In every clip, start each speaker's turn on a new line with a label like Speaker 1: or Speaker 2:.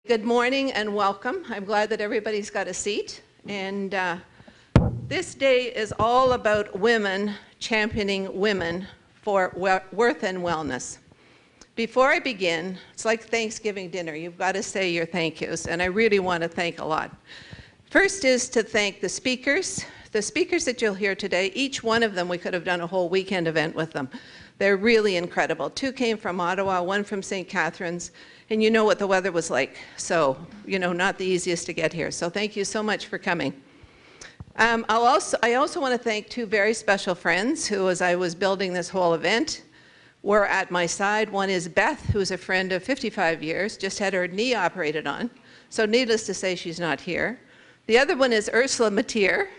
Speaker 1: Good morning and welcome. I'm glad that everybody's got a seat. And this day is all about women championing women for worth and wellness. Before I begin, it's like Thanksgiving dinner. You've got to say your thank yous, and I really want to thank a lot. First is to thank the speakers. The speakers that you'll hear today, each one of them, we could have done a whole weekend event with them. They're really incredible. 2 came from Ottawa, 1 from St. Catharines, and you know what the weather was like. So, not the easiest to get here. So thank you so much for coming. I also want to thank 2 very special friends who, as I was building this whole event, were at my side. One is Beth, who's a friend of 55 years, just had her knee operated on. So needless to say, she's not here. The other one is Ursula Matier,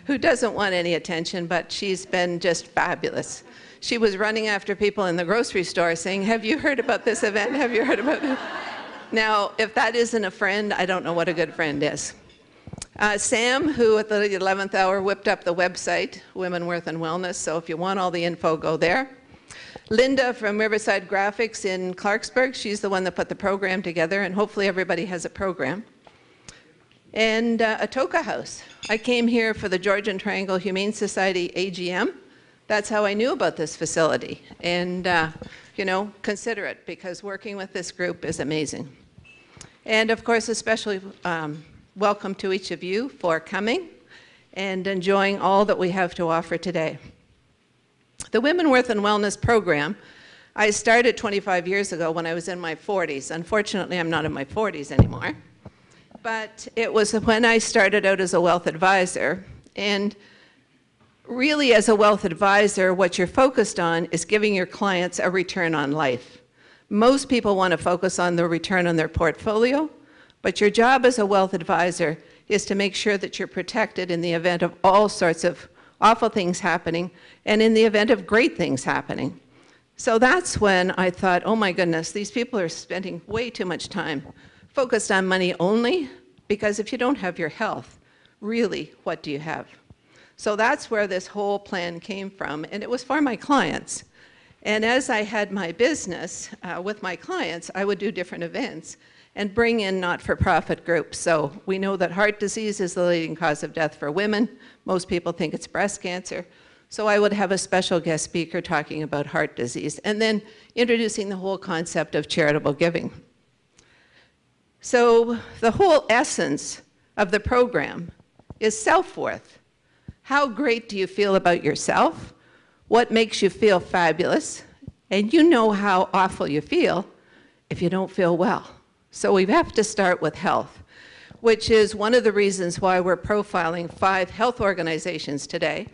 Speaker 1: who doesn't want any attention, but she's been just fabulous. She was running after people in the grocery store saying, have you heard about this event? Have you heard about this? Now, if that isn't a friend, I don't know what a good friend is. Sam, who at the 11th hour whipped up the website, Women, Worth and Wellness, so if you want all the info, go there. Linda from Riverside Graphics in Clarksburg, she's the one that put the program together, and hopefully everybody has a program. And Atoka House. I came here for the Georgian Triangle Humane Society AGM. That's how I knew about this facility. And, consider it, because working with this group is amazing. And of course, especially welcome to each of you for coming and enjoying all that we have to offer today. The Women, Worth and Wellness program, I started 25 years ago when I was in my 40s. Unfortunately, I'm not in my 40s anymore. But it was when I started out as a wealth advisor. And really, as a wealth advisor, what you're focused on is giving your clients a return on life. Most people want to focus on the return on their portfolio, but your job as a wealth advisor is to make sure that you're protected in the event of all sorts of awful things happening and in the event of great things happening. So that's when I thought, oh my goodness, these people are spending way too much time focused on money only, because if you don't have your health, really, what do you have? So that's where this whole plan came from, and it was for my clients. And as I had my business with my clients, I would do different events and bring in not-for-profit groups. So we know that heart disease is the leading cause of death for women. Most people think it's breast cancer. So I would have a special guest speaker talking about heart disease, and then introducing the whole concept of charitable giving. So the whole essence of the program is self-worth. How great do you feel about yourself? What makes you feel fabulous? And you know how awful you feel if you don't feel well. So we have to start with health, which is one of the reasons why we're profiling 5 health organizations today.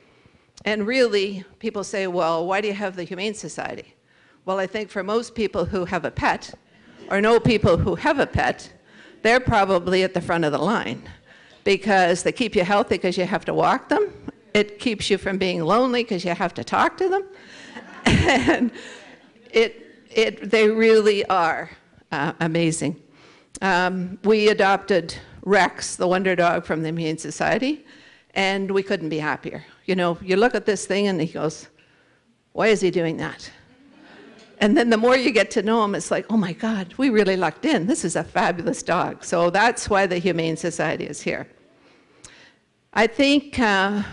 Speaker 1: And really, people say, well, why do you have the Humane Society? Well, I think for most people who have a pet, or know people who have a pet, they're probably at the front of the line, because they keep you healthy because you have to walk them. It keeps you from being lonely because you have to talk to them. And they really are amazing. We adopted Rex, the wonder dog, from the Humane Society, and we couldn't be happier. You look at this thing and he goes, why is he doing that? And then the more you get to know him, it's like, oh my God, we really lucked in. This is a fabulous dog. So that's why the Humane Society is here. I think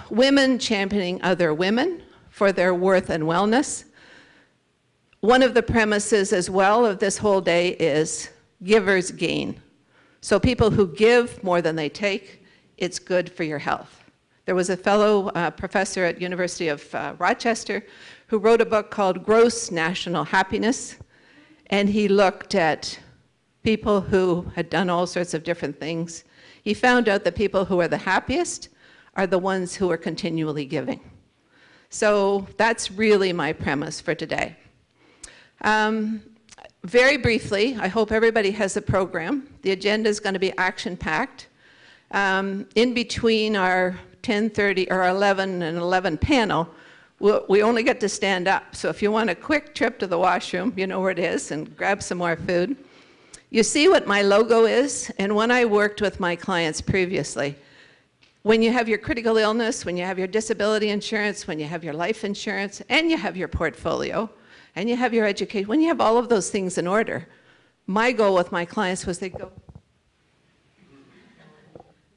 Speaker 1: women championing other women for their worth and wellness. One of the premises as well of this whole day is givers gain. So people who give more than they take, it's good for your health. There was a fellow professor at University of Rochester who wrote a book called Gross National Happiness, and he looked at people who had done all sorts of different things. He found out that people who are the happiest are the ones who are continually giving. So that's really my premise for today. Very briefly, I hope everybody has a program. The agenda is going to be action-packed. In between our 10:30 or 11 and 11 panel, we only get to stand up. So if you want a quick trip to the washroom, you know where it is, and grab some more food. You see what my logo is, and when I worked with my clients previously, when you have your critical illness, when you have your disability insurance, when you have your life insurance, and you have your portfolio, and you have your education, when you have all of those things in order, My goal with my clients was they go,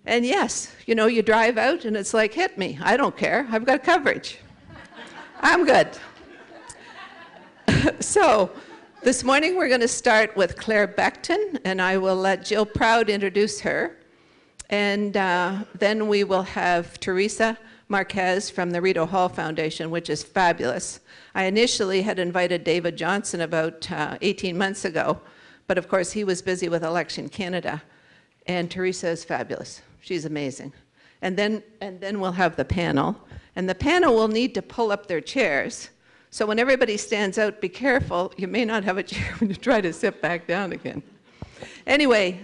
Speaker 1: and yes, you know, you drive out and it's like, hit me. I don't care. I've got coverage. I'm good. So this morning we're going to start with Claire Beckton, and I will let Jill Proud introduce her. And then we will have Teresa Marquez from the Rito Hall Foundation, which is fabulous. I initially had invited David Johnson about 18 months ago, but of course he was busy with Election Canada. And Teresa is fabulous. She's amazing. And then we'll have the panel. And the panel will need to pull up their chairs. So when everybody stands out, be careful. You may not have a chair when you try to sit back down again. Anyway,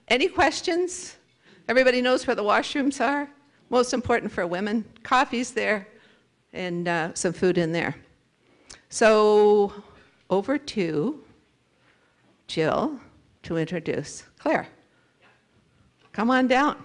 Speaker 1: any questions? Everybody knows where the washrooms are? Most important for women. Coffee's there and some food in there. So over to Jill to introduce Claire. Come on down.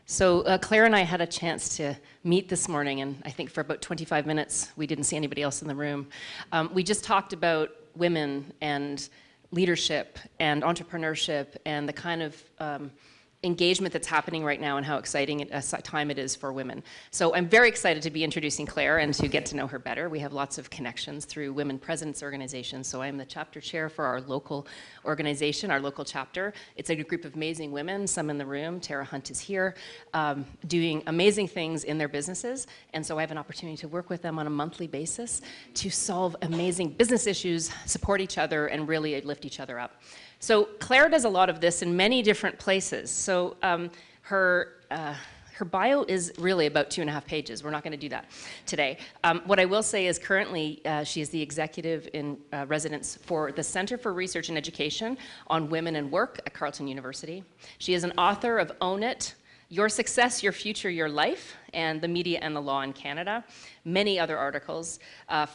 Speaker 2: So Claire and I had a chance to meet this morning, and I think for about 25 minutes, we didn't see anybody else in the room. We just talked about women and leadership and entrepreneurship and the kind of engagement that's happening right now and how exciting a time it is for women. So I'm very excited to be introducing Claire and to get to know her better. We have lots of connections through Women Presidents Organization. So I'm the chapter chair for our local organization, our local chapter. It's a group of amazing women, some in the room. Tara Hunt is here, doing amazing things in their businesses. And so I have an opportunity to work with them on a monthly basis to solve amazing business issues, support each other, and really lift each other up. So Claire does a lot of this in many different places. So her bio is really about 2.5 pages. We're not going to do that today. What I will say is currently she is the executive in residence for the Center for Research and Education on Women and Work at Carleton University. She is an author of Own It, Your Success, Your Future, Your Life, and The Media and the Law in Canada, many other articles.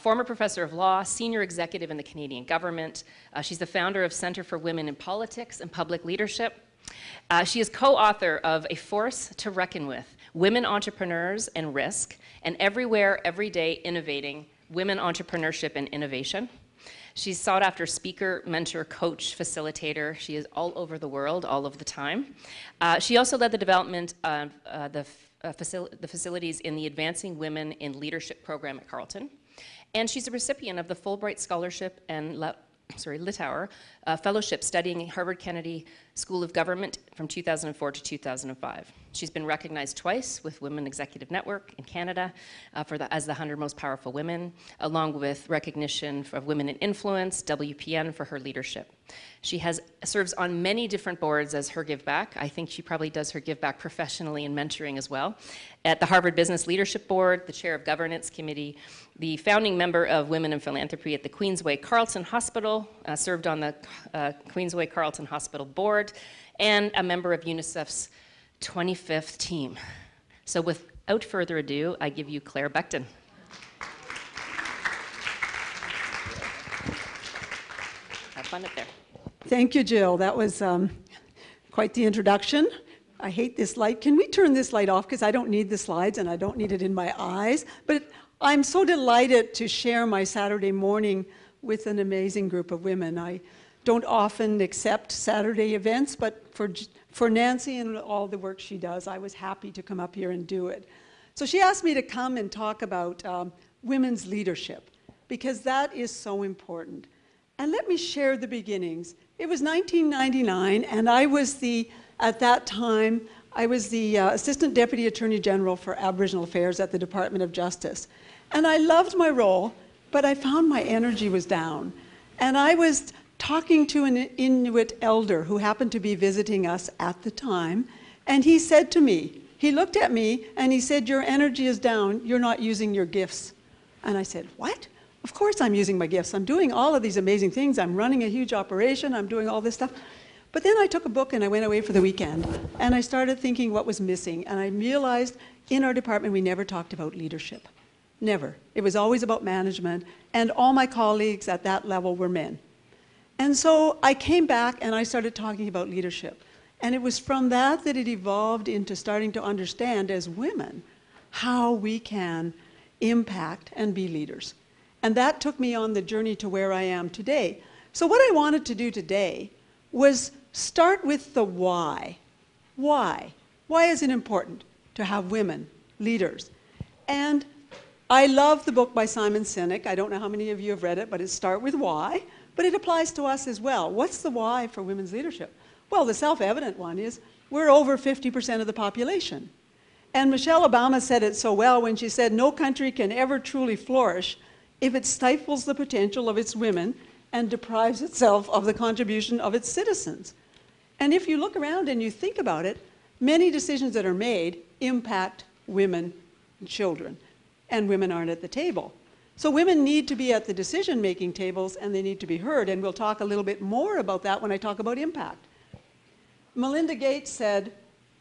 Speaker 2: Former professor of law, senior executive in the Canadian government. She's the founder of Center for Women in Politics and Public Leadership. She is co-author of A Force to Reckon With, Women Entrepreneurs and Risk, and Everywhere, Everyday Innovating, Women Entrepreneurship and Innovation. She's sought after speaker, mentor, coach, facilitator. She is all over the world, all of the time. She also led the development of the facilities in the Advancing Women in Leadership program at Carleton. And she's a recipient of the Fulbright Scholarship and Litauer Fellowship studying at Harvard Kennedy School of Government from 2004 to 2005. She's been recognized twice with Women Executive Network in Canada as the 100 Most Powerful Women, along with recognition of Women in Influence, WPN, for her leadership. She serves on many different boards as her give back. I think she probably does her give back professionally in mentoring as well. At the Harvard Business Leadership Board, the chair of Governance Committee, the founding member of Women in Philanthropy at the Queensway Carleton Hospital, served on the Queensway Carleton Hospital Board, and a member of UNICEF's 25th team. So without further ado, I give you Claire Beckton. Have fun up there.
Speaker 3: Thank you, Jill. That was quite the introduction. I hate this light. Can we turn this light off? Because I don't need the slides and I don't need it in my eyes. But I'm so delighted to share my Saturday morning with an amazing group of women. I don't often accept Saturday events, but for Nancy and all the work she does, I was happy to come up here and do it. So she asked me to come and talk about women's leadership, because that is so important. And let me share the beginnings. It was 1999, and I was at that time, I was the Assistant Deputy Attorney General for Aboriginal Affairs at the Department of Justice. And I loved my role, but I found my energy was down. And I was talking to an Inuit elder who happened to be visiting us at the time, and he said to me, he looked at me and he said, "Your energy is down, you're not using your gifts." And I said, "What? Of course I'm using my gifts. I'm doing all of these amazing things. I'm running a huge operation. I'm doing all this stuff." But then I took a book and I went away for the weekend, and I started thinking what was missing. And I realized in our department we never talked about leadership. Never. It was always about management, and all my colleagues at that level were men. And so I came back and I started talking about leadership. And it was from that that it evolved into starting to understand as women how we can impact and be leaders. And that took me on the journey to where I am today. So what I wanted to do today was start with the why. Why? Why is it important to have women leaders? And I love the book by Simon Sinek. I don't know how many of you have read it, but it's Start With Why. But it applies to us as well. What's the why for women's leadership? Well, the self-evident one is we're over 50% of the population. And Michelle Obama said it so well when she said, no country can ever truly flourish if it stifles the potential of its women and deprives itself of the contribution of its citizens. And if you look around and you think about it, many decisions that are made impact women and children, and women aren't at the table. So women need to be at the decision-making tables, and they need to be heard, and we'll talk a little bit more about that when I talk about impact. Melinda Gates said,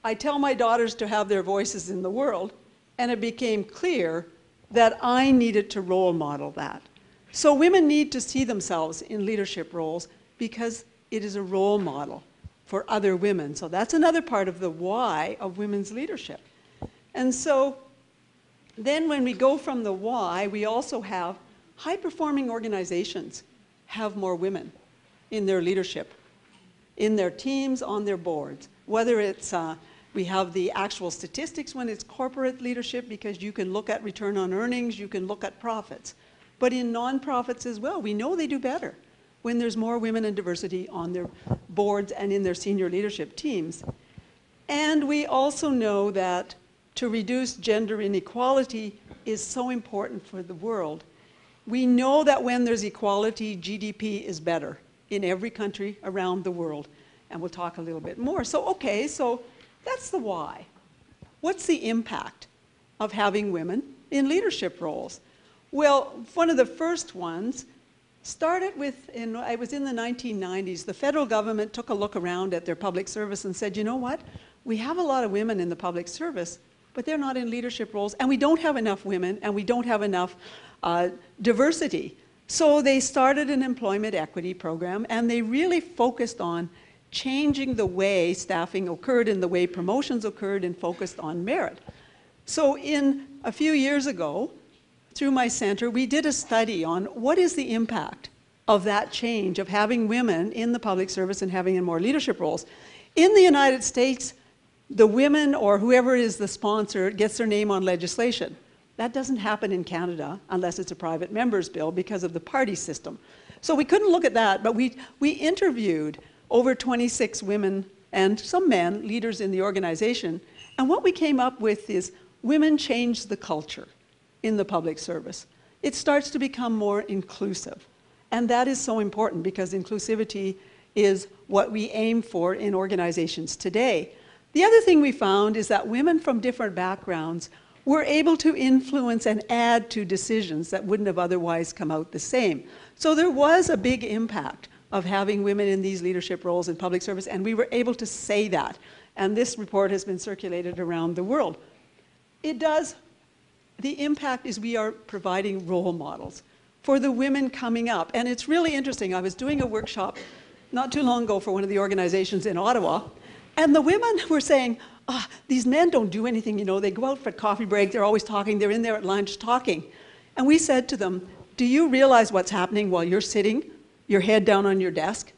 Speaker 3: I tell my daughters to have their voices in the world, and it became clear that I needed to role model that. So women need to see themselves in leadership roles because it is a role model for other women. So that's another part of the why of women's leadership. And so then when we go from the why, we also have high-performing organizations have more women in their leadership, in their teams, on their boards. Whether it's, we have the actual statistics when it's corporate leadership, because you can look at return on earnings, you can look at profits. But in nonprofits as well, we know they do better when there's more women and diversity on their boards and in their senior leadership teams. And we also know that to reduce gender inequality is so important for the world. We know that when there's equality, GDP is better in every country around the world. And we'll talk a little bit more. So, okay, so that's the why. What's the impact of having women in leadership roles? Well, one of the first ones started with, it was in the 1990s, the federal government took a look around at their public service and said, you know what? We have a lot of women in the public service, but they're not in leadership roles, and we don't have enough women, and we don't have enough diversity. So they started an employment equity program, and they really focused on changing the way staffing occurred and the way promotions occurred, and focused on merit. So a few years ago, through my center, we did a study on what is the impact of that change of having women in the public service and having in more leadership roles. In the United States, the women or whoever is the sponsor gets their name on legislation. That doesn't happen in Canada unless it's a private member's bill because of the party system. So we couldn't look at that, but we interviewed over 26 women and some men, leaders in the organization, and what we came up with is women change the culture in the public service. It starts to become more inclusive, and that is so important because inclusivity is what we aim for in organizations today. The other thing we found is that women from different backgrounds were able to influence and add to decisions that wouldn't have otherwise come out the same. So there was a big impact of having women in these leadership roles in public service, and we were able to say that. And this report has been circulated around the world. The impact is we are providing role models for the women coming up. And it's really interesting. I was doing a workshop not too long ago for one of the organizations in Ottawa, and the women were saying, these men don't do anything, you know, they go out for coffee break, they're always talking, they're in there at lunch talking. And we said to them, do you realize what's happening while you're sitting, your head down on your desk?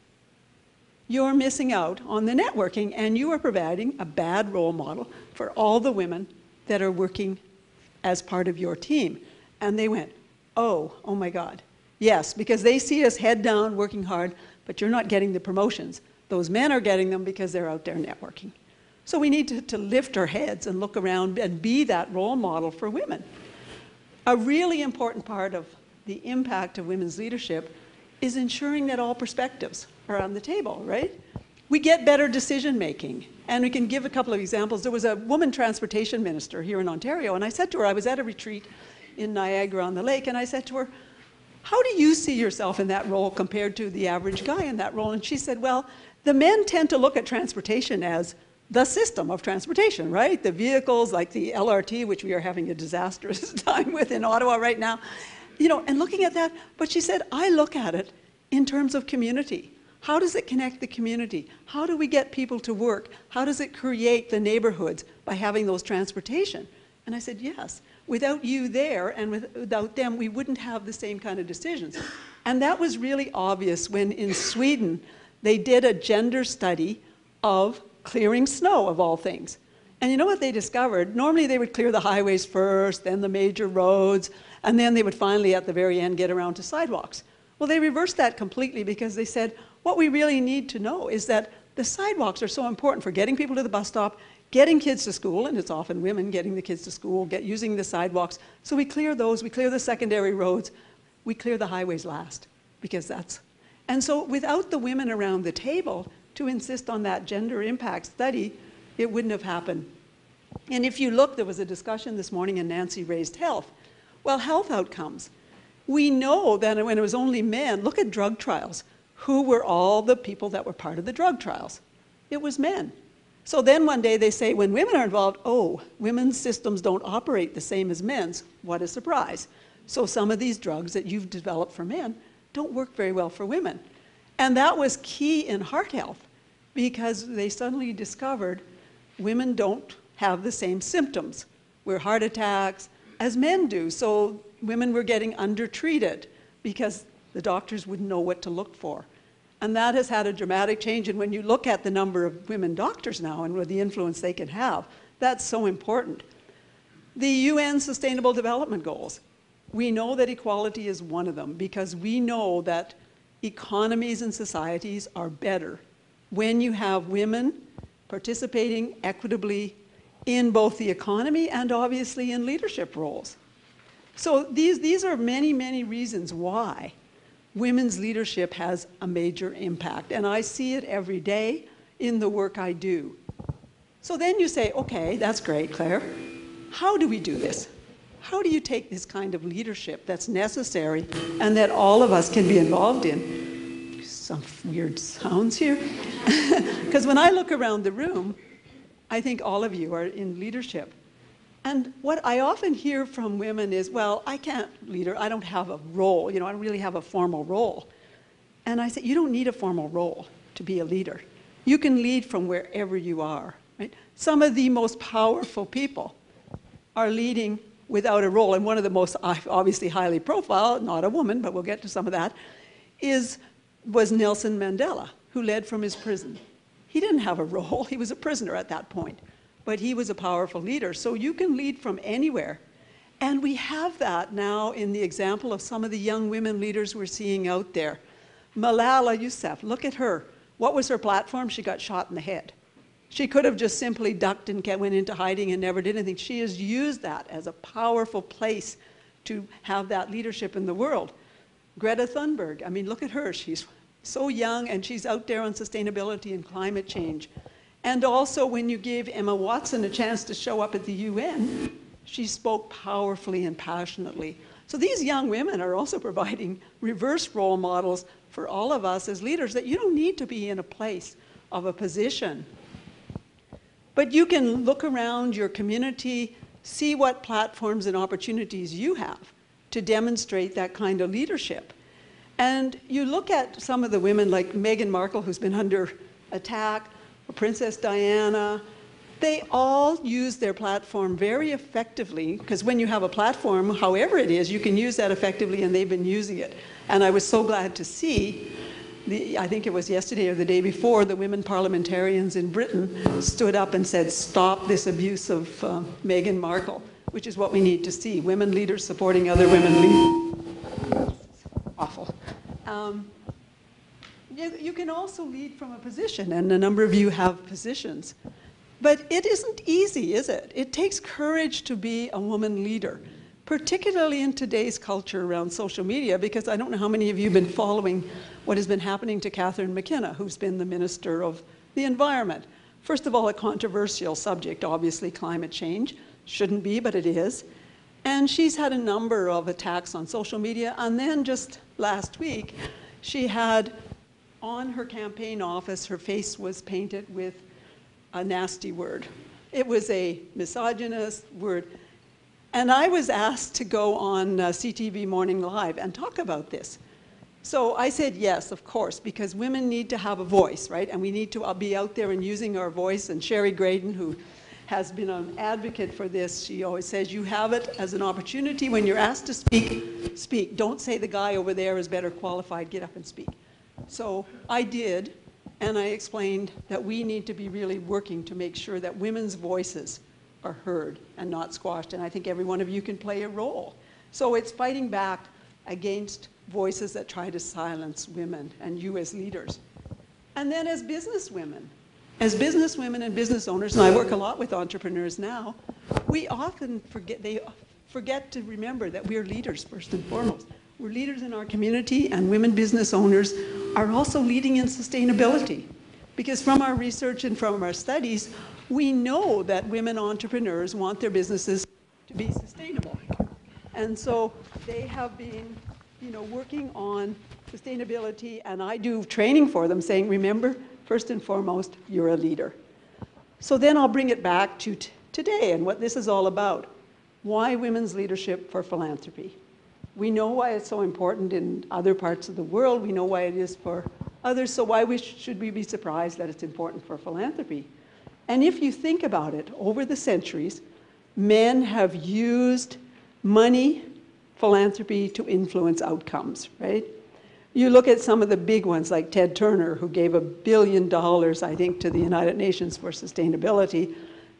Speaker 3: You're missing out on the networking, and you are providing a bad role model for all the women that are working as part of your team. And they went, oh my God. Yes, because they see us head down, working hard, but you're not getting the promotions. Those men are getting them because they're out there networking. So we need to lift our heads and look around and be that role model for women. A really important part of the impact of women's leadership is ensuring that all perspectives are on the table, right? We get better decision making. And we can give a couple of examples. There was a woman transportation minister here in Ontario, and I said to her, I was at a retreat in Niagara on the Lake, and I said to her, how do you see yourself in that role compared to the average guy in that role? And she said, well, the men tend to look at transportation as the system of transportation, right? The vehicles like the LRT, which we are having a disastrous time with in Ottawa right now, you know, and looking at that. But she said, I look at it in terms of community. How does it connect the community? How do we get people to work? How does it create the neighborhoods by having those transportation? And I said, yes. Without you there and without them, we wouldn't have the same kind of decisions. And that was really obvious when in Sweden, they did a gender study of clearing snow, of all things. And you know what they discovered? Normally they would clear the highways first, then the major roads, and then they would finally, at the very end, get around to sidewalks. Well, they reversed that completely because they said, what we really need to know is that the sidewalks are so important for getting people to the bus stop, getting kids to school, and it's often women getting the kids to school, using the sidewalks. So we clear those, we clear the secondary roads, we clear the highways last, because that's... And so without the women around the table to insist on that gender impact study, it wouldn't have happened. And if you look, there was a discussion this morning and Nancy raised health. Well, health outcomes. We know that when it was only men, look at drug trials. Who were all the people that were part of the drug trials? It was men. So then one day they say, when women are involved, oh, women's systems don't operate the same as men's. What a surprise. So some of these drugs that you've developed for men don't work very well for women. And that was key in heart health because they suddenly discovered women don't have the same symptoms with heart attacks as men do. So women were getting undertreated because the doctors wouldn't know what to look for. And that has had a dramatic change. And when you look at the number of women doctors now and the influence they can have, that's so important. The UN Sustainable Development Goals. We know that equality is one of them because we know that economies and societies are better when you have women participating equitably in both the economy and obviously in leadership roles. So these are many, many reasons why women's leadership has a major impact. And I see it every day in the work I do. So then you say, okay, that's great, Claire. How do we do this? How do you take this kind of leadership that's necessary and that all of us can be involved in? Some weird sounds here. Because when I look around the room, I think all of you are in leadership. And what I often hear from women is, well, I can't lead, I don't have a role, I don't really have a formal role. And I say, you don't need a formal role to be a leader. You can lead from wherever you are, right? Some of the most powerful people are leading without a role. And one of the most obviously highly profile, not a woman, but we'll get to some of that, was Nelson Mandela, who led from his prison. He didn't have a role, he was a prisoner at that point. But he was a powerful leader. So you can lead from anywhere. And we have that now in the example of some of the young women leaders we're seeing out there. Malala Yousafzai, look at her. What was her platform? She got shot in the head. She could have just simply ducked and went into hiding and never did anything. She has used that as a powerful place to have that leadership in the world. Greta Thunberg, I mean, look at her. She's so young and she's out there on sustainability and climate change. And also when you gave Emma Watson a chance to show up at the UN, she spoke powerfully and passionately. So these young women are also providing reverse role models for all of us as leaders that you don't need to be in a place of a position. But you can look around your community, see what platforms and opportunities you have to demonstrate that kind of leadership. And you look at some of the women like Meghan Markle, who's been under attack, Princess Diana, they all use their platform very effectively, because when you have a platform, however it is, you can use that effectively, and they've been using it. And I was so glad to see, I think it was yesterday or the day before, the women parliamentarians in Britain stood up and said, stop this abuse of Meghan Markle, which is what we need to see, women leaders supporting other women leaders. Awful. You can also lead from a position, and a number of you have positions. But it isn't easy, is it? It takes courage to be a woman leader, particularly in today's culture around social media, because I don't know how many of you have been following what has been happening to Catherine McKenna, who's been the Minister of the Environment. First of all, a controversial subject, obviously climate change. Shouldn't be, but it is. And she's had a number of attacks on social media, and then just last week, she had on her campaign office, her face was painted with a nasty word. It was a misogynist word. And I was asked to go on CTV Morning Live and talk about this. So I said yes, of course, because women need to have a voice, right? And we need to be out there and using our voice. And Sherry Graydon, who has been an advocate for this. She always says, you have it as an opportunity. When you're asked to speak, speak. Don't say the guy over there is better qualified, get up and speak. So I did, and I explained that we need to be really working to make sure that women's voices are heard and not squashed, and I think every one of you can play a role. So it's fighting back against voices that try to silence women and you as leaders. And then as businesswomen and business owners, and I work a lot with entrepreneurs now, we often forget to remember that we're leaders first and foremost. We're leaders in our community, and women business owners are also leading in sustainability. Because from our research and from our studies, we know that women entrepreneurs want their businesses to be sustainable. And so they have been, working on sustainability, and I do training for them saying, remember, first and foremost, you're a leader. So then I'll bring it back to today and what this is all about. Why women's leadership for philanthropy? We know why it's so important in other parts of the world. We know why it is for others. So why should we be surprised that it's important for philanthropy? And if you think about it, over the centuries, men have used money, philanthropy to influence outcomes, right? You look at some of the big ones like Ted Turner, who gave $1 billion, I think, to the United Nations for sustainability,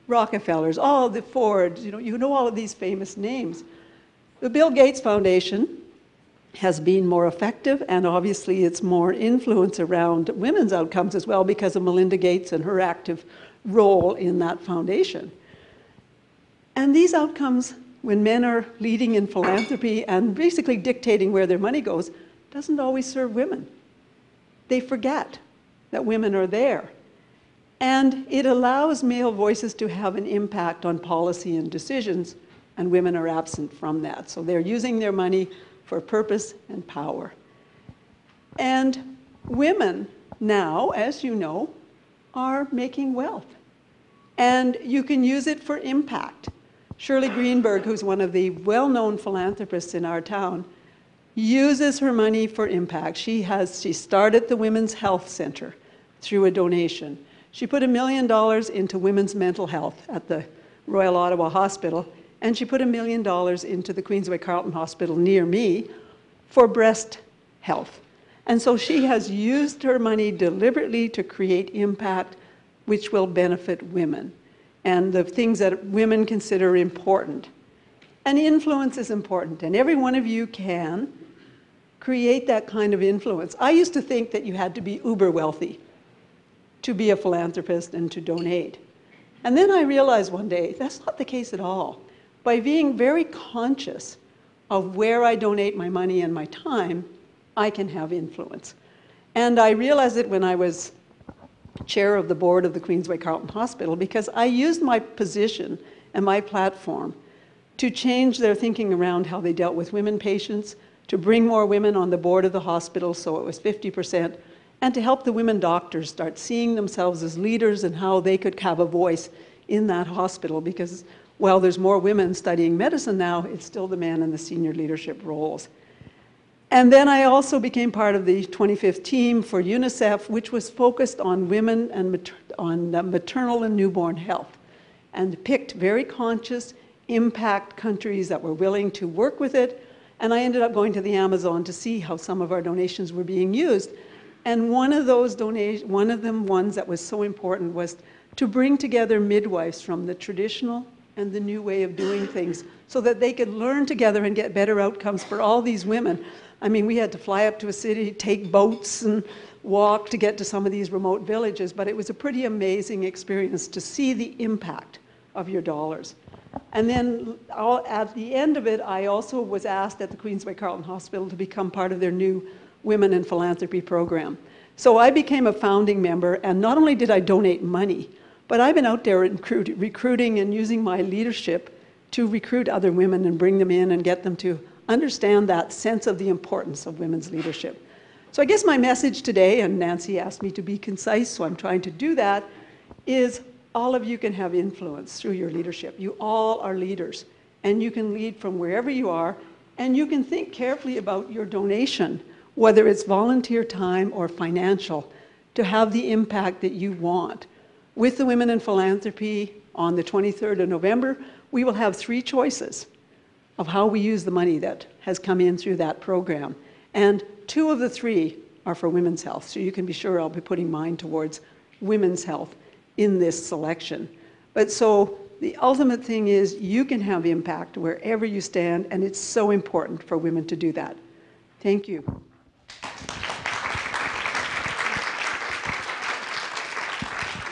Speaker 3: Rockefellers, all the Fords, you know all of these famous names. The Bill Gates Foundation has been more effective, and obviously it's more influence around women's outcomes as well because of Melinda Gates and her active role in that foundation. And these outcomes, when men are leading in philanthropy and basically dictating where their money goes, doesn't always serve women. They forget that women are there. And it allows male voices to have an impact on policy and decisions, and women are absent from that. So they're using their money for purpose and power. And women now, as you know, are making wealth. And you can use it for impact. Shirley Greenberg, who's one of the well-known philanthropists in our town, uses her money for impact. She started the Women's Health Center through a donation. She put $1 million into women's mental health at the Royal Ottawa Hospital, and she put $1 million into the Queensway Carleton Hospital near me for breast health. And so she has used her money deliberately to create impact which will benefit women and the things that women consider important. And influence is important, and every one of you can create that kind of influence. I used to think that you had to be uber wealthy to be a philanthropist and to donate. And then I realized one day, that's not the case at all. By being very conscious of where I donate my money and my time, I can have influence. And I realized it when I was chair of the board of the Queensway Carleton Hospital, because I used my position and my platform to change their thinking around how they dealt with women patients, to bring more women on the board of the hospital so it was 50%, and to help the women doctors start seeing themselves as leaders and how they could have a voice in that hospital, because while there's more women studying medicine now, it's still the men in the senior leadership roles. And then I also became part of the 25th team for UNICEF, which was focused on women and on maternal and newborn health, and picked very conscious impact countries that were willing to work with it. And I ended up going to the Amazon to see how some of our donations were being used. And one of those ones that was so important was to bring together midwives from the traditional and the new way of doing things so that they could learn together and get better outcomes for all these women. I mean, we had to fly up to a city, take boats and walk to get to some of these remote villages, but it was a pretty amazing experience to see the impact of your dollars. And then at the end of it, I also was asked at the Queensway Carleton Hospital to become part of their new Women in Philanthropy program. So I became a founding member, and not only did I donate money, but I've been out there recruiting and using my leadership to recruit other women and bring them in and get them to understand that sense of the importance of women's leadership. So I guess my message today, and Nancy asked me to be concise, so I'm trying to do that, is all of you can have influence through your leadership. You all are leaders, and you can lead from wherever you are, and you can think carefully about your donation, whether it's volunteer time or financial, to have the impact that you want. With the Women in Philanthropy, on the 23rd of November, we will have 3 choices of how we use the money that has come in through that program. And 2 of the 3 are for women's health. So you can be sure I'll be putting mine towards women's health in this selection. But so the ultimate thing is you can have impact wherever you stand, and it's so important for women to do that. Thank you.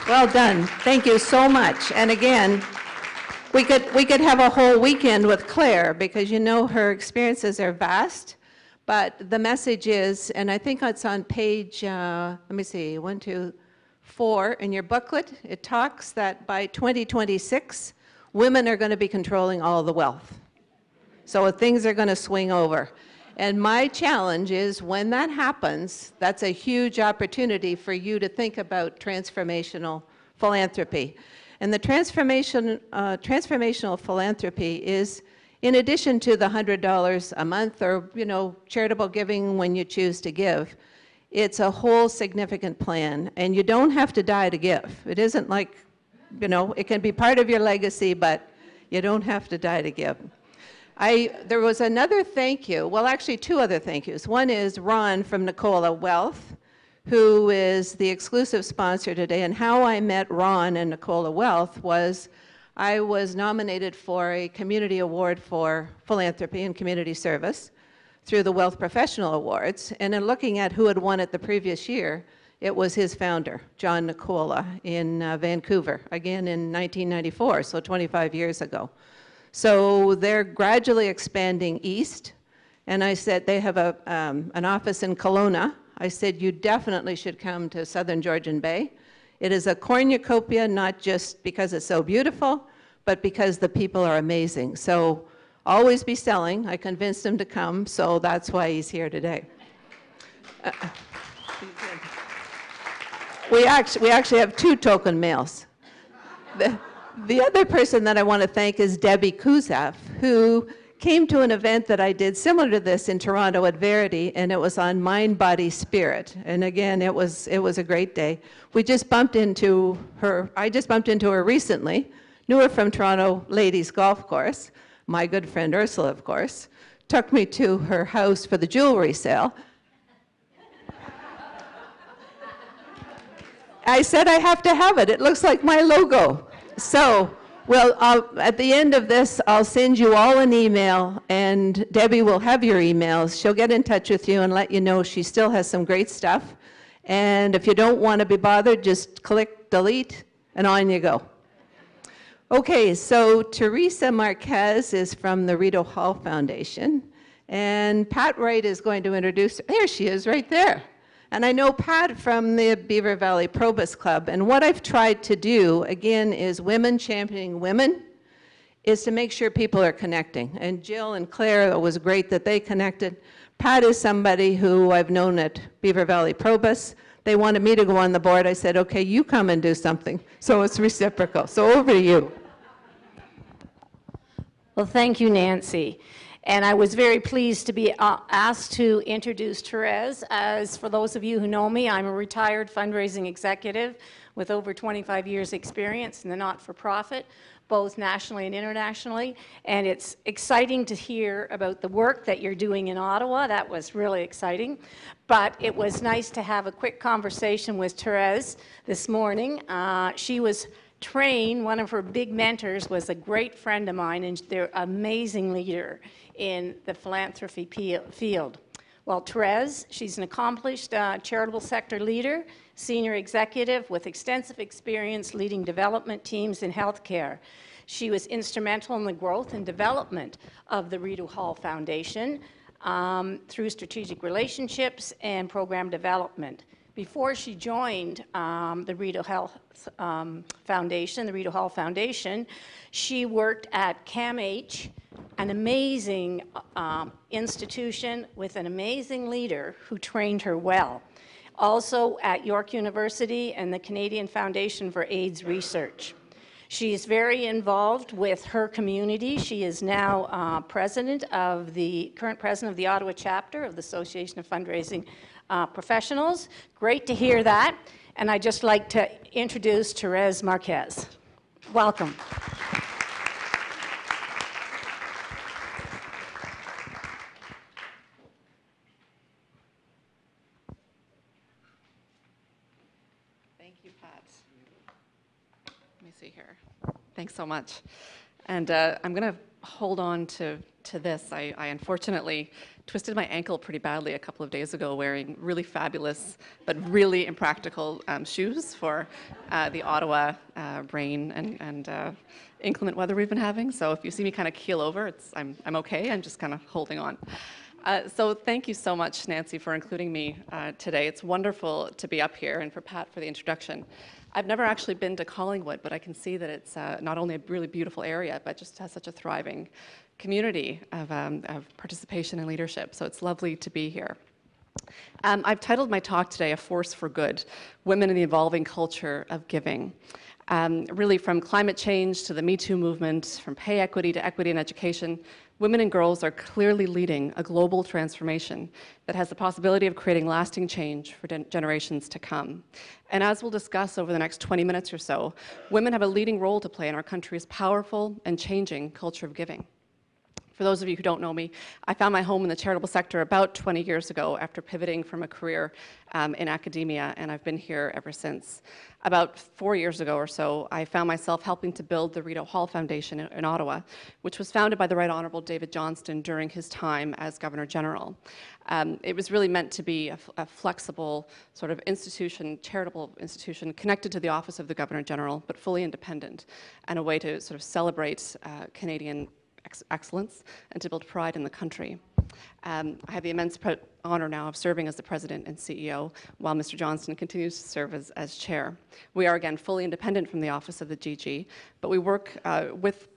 Speaker 1: Well done. Thank you so much. And again, we could have a whole weekend with Claire because you know her experiences are vast, but the message is, and I think it's on page, let me see, 1, 2, 4 in your booklet, it talks that by 2026, women are going to be controlling all the wealth. So things are going to swing over. And my challenge is when that happens, that's a huge opportunity for you to think about transformational philanthropy. And the transformational philanthropy is, in addition to the $100 a month or, you know, charitable giving when you choose to give, it's a whole significant plan. And you don't have to die to give. It isn't like, you know, it can be part of your legacy, but you don't have to die to give. There was another thank you, well, actually 2 other thank yous. One is Ron from Nicola Wealth, who is the exclusive sponsor today. And how I met Ron and Nicola Wealth was I was nominated for a community award for philanthropy and community service through the Wealth Professional Awards. And in looking at who had won it the previous year, it was his founder, John Nicola, in Vancouver, again in 1994, so 25 years ago. So they're gradually expanding east. And I said, they have an office in Kelowna. I said, you definitely should come to Southern Georgian Bay. It is a cornucopia, not just because it's so beautiful, but because the people are amazing. So always be selling. I convinced him to come, so that's why he's here today. We actually have 2 token males. The other person that I want to thank is Debbie Kuzaf, who came to an event that I did similar to this in Toronto at Verity, and it was on mind, body, spirit. And again, it was a great day. We just bumped into her. I just bumped into her recently. Knew her from Toronto Ladies Golf Course. My good friend Ursula, of course, took me to her house for the jewelry sale. I said I have to have it. It looks like my logo. So, well, at the end of this, I'll send you all an email, and Debbie will have your emails. She'll get in touch with you and let you know she still has some great stuff. And if you don't want to be bothered, just click delete, and on you go. Okay, so Teresa Marquez is from the Rito Hall Foundation, and Pat Wright is going to introduce her. There she is, right there. And I know Pat from the Beaver Valley Probus Club, and what I've tried to do, again, is women championing women, is to make sure people are connecting. And Jill and Claire, it was great that they connected. Pat is somebody who I've known at Beaver Valley Probus. They wanted me to go on the board. I said, okay, you come and do something. So it's reciprocal. So over to you.
Speaker 4: Well, thank you, Nancy. And I was very pleased to be asked to introduce Therese. As for those of you who know me, I'm a retired fundraising executive with over 25 years experience in the not-for-profit, both nationally and internationally. And it's exciting to hear about the work that you're doing in Ottawa. That was really exciting. But it was nice to have a quick conversation with Therese this morning. She was trained, one of her big mentors was a great friend of mine, and they're an amazing leader in the philanthropy field. Well, Therese, she's an accomplished charitable sector leader, senior executive with extensive experience leading development teams in healthcare. She was instrumental in the growth and development of the Rito Hall Foundation through strategic relationships and program development. Before she joined the Rito Hall Foundation, she worked at CAMH, an amazing institution with an amazing leader who trained her well. Also at York University and the Canadian Foundation for AIDS Research. She is very involved with her community. She is now current president of the Ottawa chapter of the Association of Fundraising Professionals. Great to hear that. And I'd just like to introduce Teresa Marquez. Welcome.
Speaker 5: Thank you, Pat. Let me see here. Thanks so much. And I'm going to hold on to this. I unfortunately twisted my ankle pretty badly a couple of days ago wearing really fabulous but really impractical shoes for the Ottawa rain and inclement weather we've been having. So if you see me kind of keel over, I'm okay. I'm just kind of holding on. So thank you so much, Nancy, for including me today. It's wonderful to be up here, and for Pat for the introduction. I've never actually been to Collingwood, but I can see that it's not only a really beautiful area, but just has such a thriving community of participation and leadership. So it's lovely to be here. I've titled my talk today, A Force for Good, Women in the Evolving Culture of Giving. Really from climate change to the Me Too movement, from pay equity to equity in education, women and girls are clearly leading a global transformation that has the possibility of creating lasting change for generations to come. And as we'll discuss over the next 20 minutes or so, women have a leading role to play in our country's powerful and changing culture of giving. For those of you who don't know me, I found my home in the charitable sector about 20 years ago after pivoting from a career in academia, and I've been here ever since. About 4 years ago or so, I found myself helping to build the Rita Hall Foundation in Ottawa, which was founded by the Right Honourable David Johnston during his time as Governor General. It was really meant to be a flexible sort of institution, charitable institution, connected to the office of the Governor General, but fully independent, and a way to sort of celebrate Canadian excellence and to build pride in the country. I have the immense honor now of serving as the president and CEO while Mr. Johnston continues to serve as chair. We are again fully independent from the office of the GG, but we work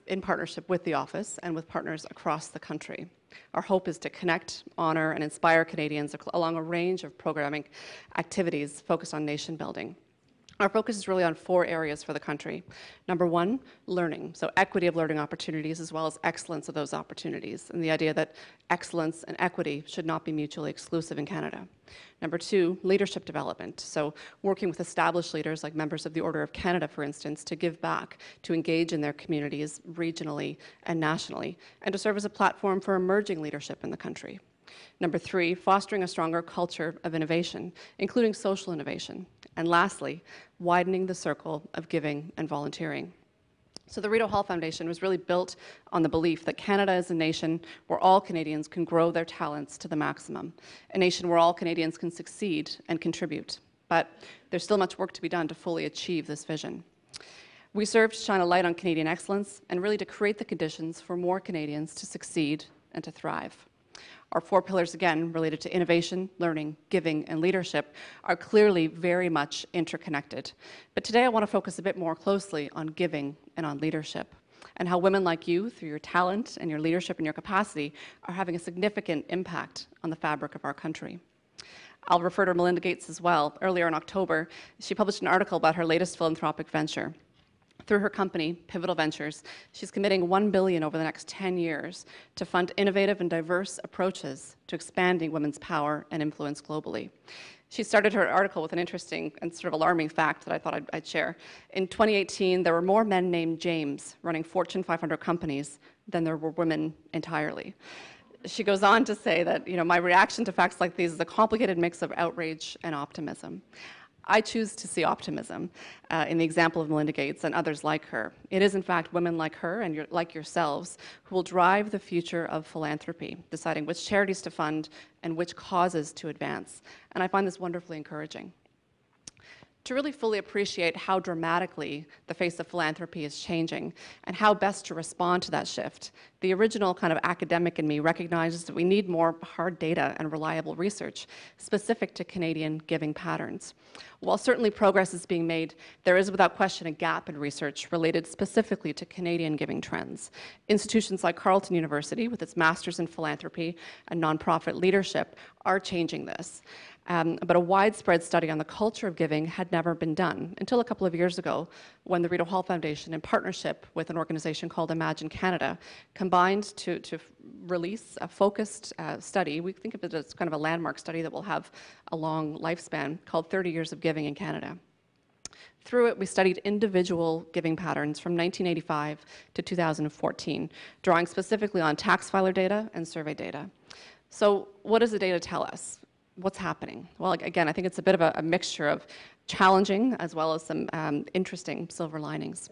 Speaker 5: in partnership with the office and with partners across the country. Our hope is to connect, honor, and inspire Canadians along a range of programming activities focused on nation building. Our focus is really on 4 areas for the country. Number 1, learning. So equity of learning opportunities as well as excellence of those opportunities, and the idea that excellence and equity should not be mutually exclusive in Canada. Number 2, leadership development. So working with established leaders like members of the Order of Canada, for instance, to give back, to engage in their communities regionally and nationally, and to serve as a platform for emerging leadership in the country. Number 3, fostering a stronger culture of innovation, including social innovation. And lastly, widening the circle of giving and volunteering. So the Rita Hall Foundation was really built on the belief that Canada is a nation where all Canadians can grow their talents to the maximum, a nation where all Canadians can succeed and contribute. But there's still much work to be done to fully achieve this vision. We serve to shine a light on Canadian excellence and really to create the conditions for more Canadians to succeed and to thrive. Our 4 pillars, again, related to innovation, learning, giving, and leadership, are clearly very much interconnected. But today I want to focus a bit more closely on giving and on leadership, and how women like you, through your talent and your leadership and your capacity, are having a significant impact on the fabric of our country. I'll refer to Melinda Gates as well. Earlier in October, she published an article about her latest philanthropic venture. Through her company, Pivotal Ventures, she's committing $1 billion over the next 10 years to fund innovative and diverse approaches to expanding women's power and influence globally. She started her article with an interesting and sort of alarming fact that I thought I'd share. In 2018, there were more men named James running Fortune 500 companies than there were women entirely. She goes on to say that, my reaction to facts like these is a complicated mix of outrage and optimism. I choose to see optimism in the example of Melinda Gates and others like her. It is, in fact, women like her and like yourselves who will drive the future of philanthropy, deciding which charities to fund and which causes to advance. And I find this wonderfully encouraging. To really fully appreciate how dramatically the face of philanthropy is changing and how best to respond to that shift, the original kind of academic in me recognizes that we need more hard data and reliable research specific to Canadian giving patterns. While certainly progress is being made, there is without question a gap in research related specifically to Canadian giving trends. Institutions like Carleton University, with its Masters in Philanthropy and Nonprofit Leadership, are changing this. But a widespread study on the culture of giving had never been done until a couple of years ago when the Rita Hall Foundation, in partnership with an organization called Imagine Canada, combined to release a focused study. We think of it as kind of a landmark study that will have a long lifespan called 30 Years of Giving in Canada. Through it, we studied individual giving patterns from 1985 to 2014, drawing specifically on tax filer data and survey data. So what does the data tell us? What's happening? Well, again, I think it's a bit of a mixture of challenging as well as some interesting silver linings.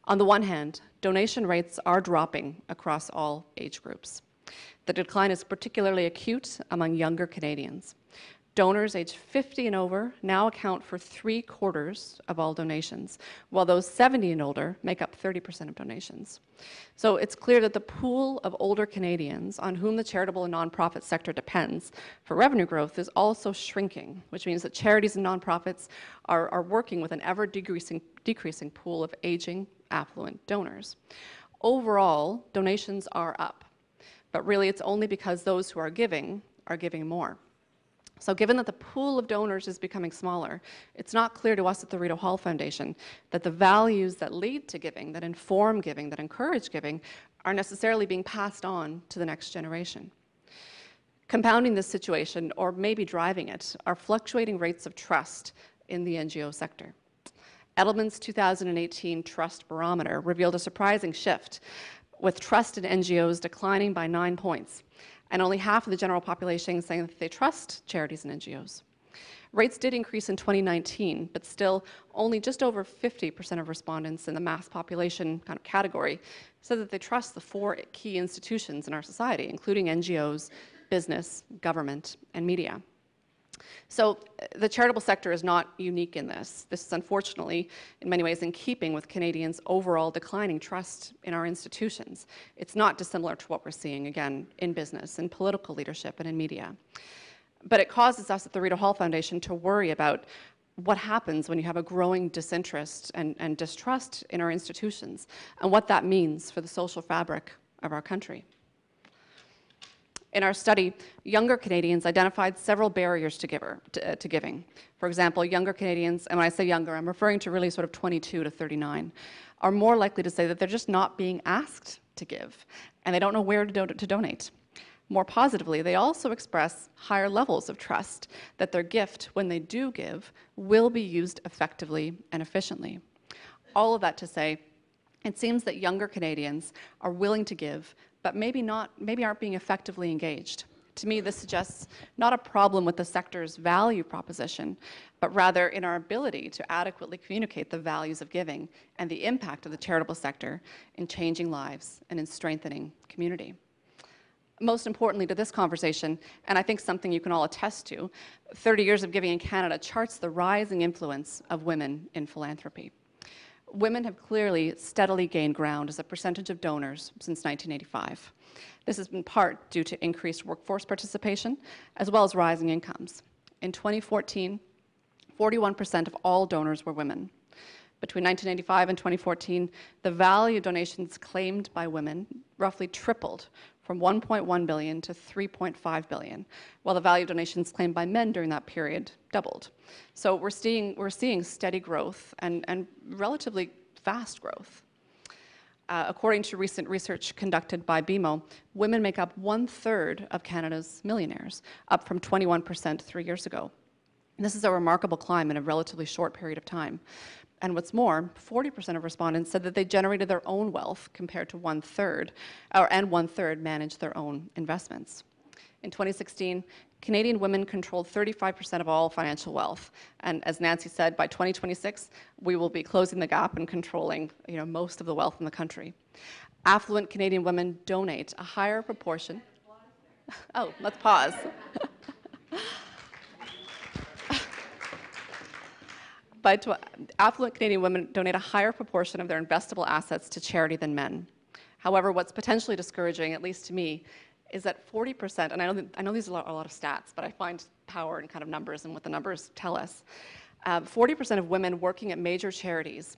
Speaker 5: On the one hand, donation rates are dropping across all age groups. The decline is particularly acute among younger Canadians. Donors aged 50 and over now account for 3/4 of all donations, while those 70 and older make up 30% of donations. So it's clear that the pool of older Canadians on whom the charitable and nonprofit sector depends for revenue growth is also shrinking, which means that charities and nonprofits are working with an ever-decreasing pool of aging, affluent donors. Overall, donations are up, but really it's only because those who are giving more. So given that the pool of donors is becoming smaller, it's not clear to us at the Rita Hall Foundation that the values that lead to giving, that inform giving, that encourage giving, are necessarily being passed on to the next generation. Compounding this situation, or maybe driving it, are fluctuating rates of trust in the NGO sector. Edelman's 2018 Trust Barometer revealed a surprising shift, with trust in NGOs declining by 9 points, and only half of the general population saying that they trust charities and NGOs. Rates did increase in 2019, but still only just over 50% of respondents in the mass population kind of category said that they trust the 4 key institutions in our society, including NGOs, business, government, and media. So the charitable sector is not unique in this. This is unfortunately, in many ways, in keeping with Canadians' overall declining trust in our institutions. It's not dissimilar to what we're seeing, again, in business, in political leadership, and in media. But it causes us at the Rita Hall Foundation to worry about what happens when you have a growing disinterest and distrust in our institutions, and what that means for the social fabric of our country. In our study, younger Canadians identified several barriers to giving. For example, younger Canadians, and when I say younger, I'm referring to really sort of 22 to 39, are more likely to say that they're just not being asked to give, and they don't know where to donate. More positively, they also express higher levels of trust that their gift, when they do give, will be used effectively and efficiently. All of that to say, it seems that younger Canadians are willing to give, but maybe aren't being effectively engaged. To me, this suggests not a problem with the sector's value proposition, but rather in our ability to adequately communicate the values of giving and the impact of the charitable sector in changing lives and in strengthening community. Most importantly to this conversation, and I think something you can all attest to, 30 Years of Giving in Canada charts the rising influence of women in philanthropy. Women have clearly steadily gained ground as a percentage of donors since 1985. This has been part due to increased workforce participation, as well as rising incomes. In 2014, 41% of all donors were women. Between 1985 and 2014, the value of donations claimed by women roughly tripled from $1.1 billion to $3.5 billion, while the value of donations claimed by men during that period doubled. So we're seeing steady growth and relatively fast growth. According to recent research conducted by BMO, women make up 1/3 of Canada's millionaires, up from 21% 3 years ago. And this is a remarkable climb in a relatively short period of time. And what's more, 40% of respondents said that they generated their own wealth compared to 1/3, and 1/3 managed their own investments. In 2016, Canadian women controlled 35% of all financial wealth. And as Nancy said, by 2026, we will be closing the gap and controlling most of the wealth in the country. Affluent Canadian women donate a higher proportion. Oh, let's pause. Affluent Canadian women donate a higher proportion of their investable assets to charity than men. However, what's potentially discouraging, at least to me, is that 40%, and I know these are a lot of stats, but I find power in kind of numbers and what the numbers tell us. 40% of women working at major charities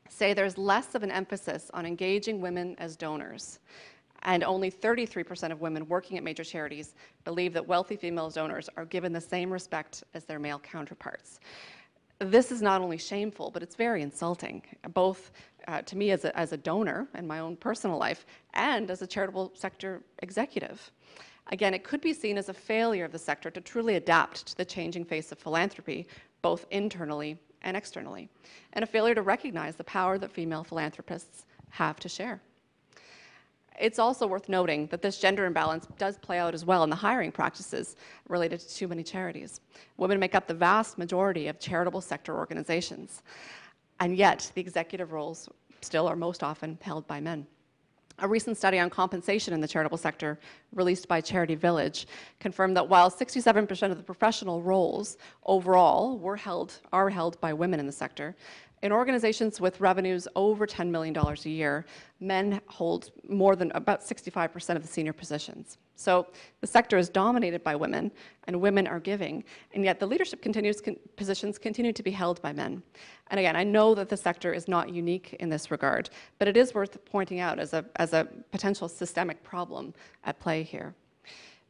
Speaker 5: say there's less of an emphasis on engaging women as donors. And only 33% of women working at major charities believe that wealthy female donors are given the same respect as their male counterparts. This is not only shameful, but it's very insulting, both to me as a donor in my own personal life and as a charitable sector executive. Again, it could be seen as a failure of the sector to truly adapt to the changing face of philanthropy, both internally and externally, and a failure to recognize the power that female philanthropists have to share. It's also worth noting that this gender imbalance does play out as well in the hiring practices related to too many charities. Women make up the vast majority of charitable sector organizations, and yet the executive roles still are most often held by men. A recent study on compensation in the charitable sector, released by Charity Village, confirmed that while 67% of the professional roles overall are held by women in the sector, in organizations with revenues over $10 million a year, men hold more than about 65% of the senior positions. So the sector is dominated by women, and women are giving, and yet the leadership positions continue to be held by men. And again, I know that the sector is not unique in this regard, but it is worth pointing out as a potential systemic problem at play here.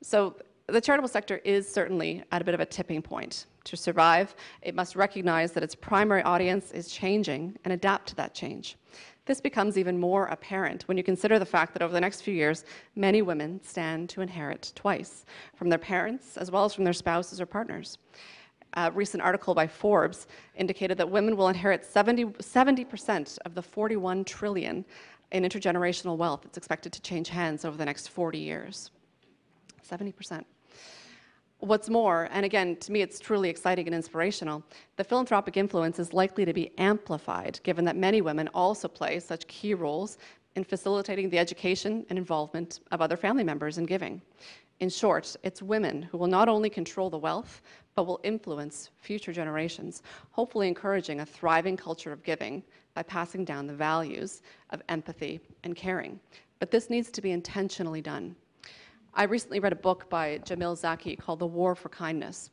Speaker 5: So the charitable sector is certainly at a bit of a tipping point. To survive, it must recognize that its primary audience is changing and adapt to that change. This becomes even more apparent when you consider the fact that over the next few years, many women stand to inherit twice, from their parents as well as from their spouses or partners. A recent article by Forbes indicated that women will inherit 70% of the $41 trillion in intergenerational wealth that's expected to change hands over the next 40 years. 70%. What's more, and again, to me it's truly exciting and inspirational, the philanthropic influence is likely to be amplified given that many women also play such key roles in facilitating the education and involvement of other family members in giving. In short, it's women who will not only control the wealth, but will influence future generations, hopefully encouraging a thriving culture of giving by passing down the values of empathy and caring. But this needs to be intentionally done. I recently read a book by Jamil Zaki called The War for Kindness.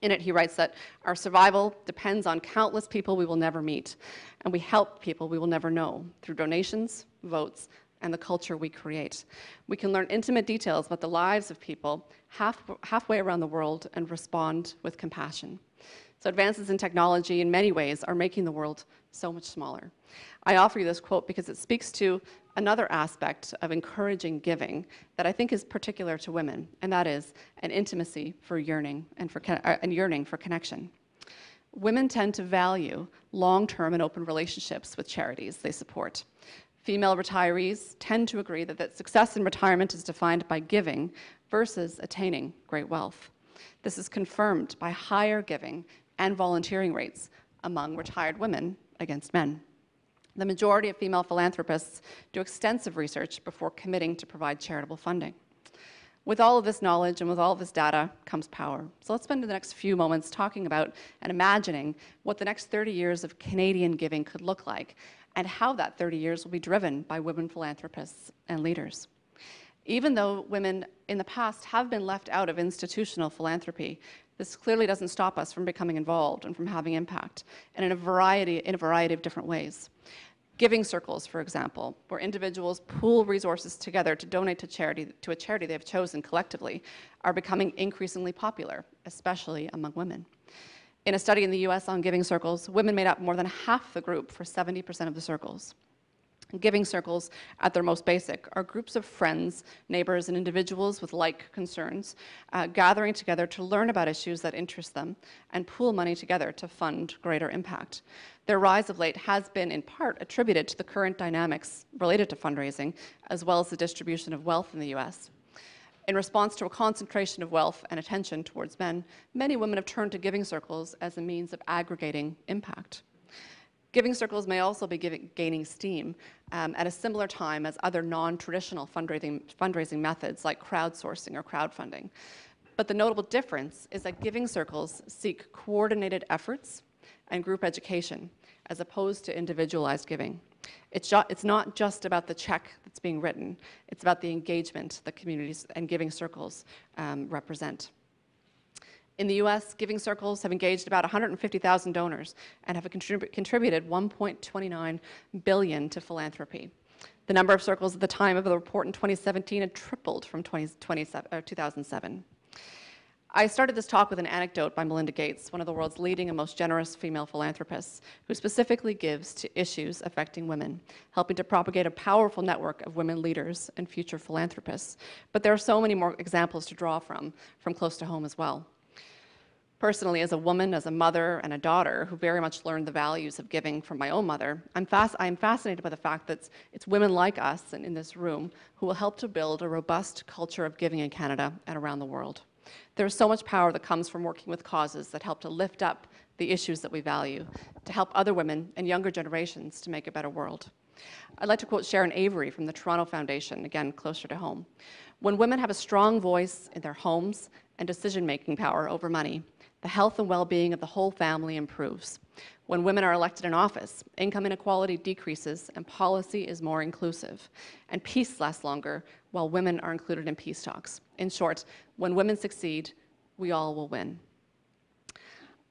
Speaker 5: In it, he writes that our survival depends on countless people we will never meet, and we help people we will never know through donations, votes, and the culture we create. We can learn intimate details about the lives of people halfway around the world and respond with compassion. So advances in technology in many ways are making the world so much smaller. I offer you this quote because it speaks to another aspect of encouraging giving that I think is particular to women, and that is an intimacy for yearning and yearning for connection. Women tend to value long-term and open relationships with charities they support. Female retirees tend to agree that success in retirement is defined by giving versus attaining great wealth. This is confirmed by higher giving and volunteering rates among retired women against men. The majority of female philanthropists do extensive research before committing to provide charitable funding. With all of this knowledge and with all of this data comes power. So let's spend the next few moments talking about and imagining what the next 30 years of Canadian giving could look like and how that 30 years will be driven by women philanthropists and leaders. Even though women in the past have been left out of institutional philanthropy, this clearly doesn't stop us from becoming involved and from having impact, and in a variety of different ways. Giving circles, for example, where individuals pool resources together to donate to a charity they have chosen collectively, are becoming increasingly popular, especially among women. In a study in the US on giving circles, women made up more than half the group for 70% of the circles. Giving circles, at their most basic, are groups of friends, neighbors, and individuals with like concerns gathering together to learn about issues that interest them and pool money together to fund greater impact. Their rise of late has been, in part, attributed to the current dynamics related to fundraising, as well as the distribution of wealth in the US. In response to a concentration of wealth and attention towards men, many women have turned to giving circles as a means of aggregating impact. Giving circles may also be gaining steam at a similar time as other non-traditional fundraising methods like crowdsourcing or crowdfunding. But the notable difference is that giving circles seek coordinated efforts and group education as opposed to individualized giving. It's not just about the check that's being written, it's about the engagement that communities and giving circles represent. In the US, giving circles have engaged about 150,000 donors and have contributed $1.29 billion to philanthropy. The number of circles at the time of the report in 2017 had tripled from 2007. I started this talk with an anecdote by Melinda Gates, one of the world's leading and most generous female philanthropists, who specifically gives to issues affecting women, helping to propagate a powerful network of women leaders and future philanthropists. But there are so many more examples to draw from close to home as well. Personally, as a woman, as a mother, and a daughter who very much learned the values of giving from my own mother, I'm fascinated by the fact that it's women like us and in this room who will help to build a robust culture of giving in Canada and around the world. There's so much power that comes from working with causes that help to lift up the issues that we value, to help other women and younger generations to make a better world. I'd like to quote Sharon Avery from the Toronto Foundation, again, closer to home. When women have a strong voice in their homes and decision-making power over money, the health and well-being of the whole family improves. When women are elected in office, income inequality decreases and policy is more inclusive. And peace lasts longer while women are included in peace talks. In short, when women succeed, we all will win.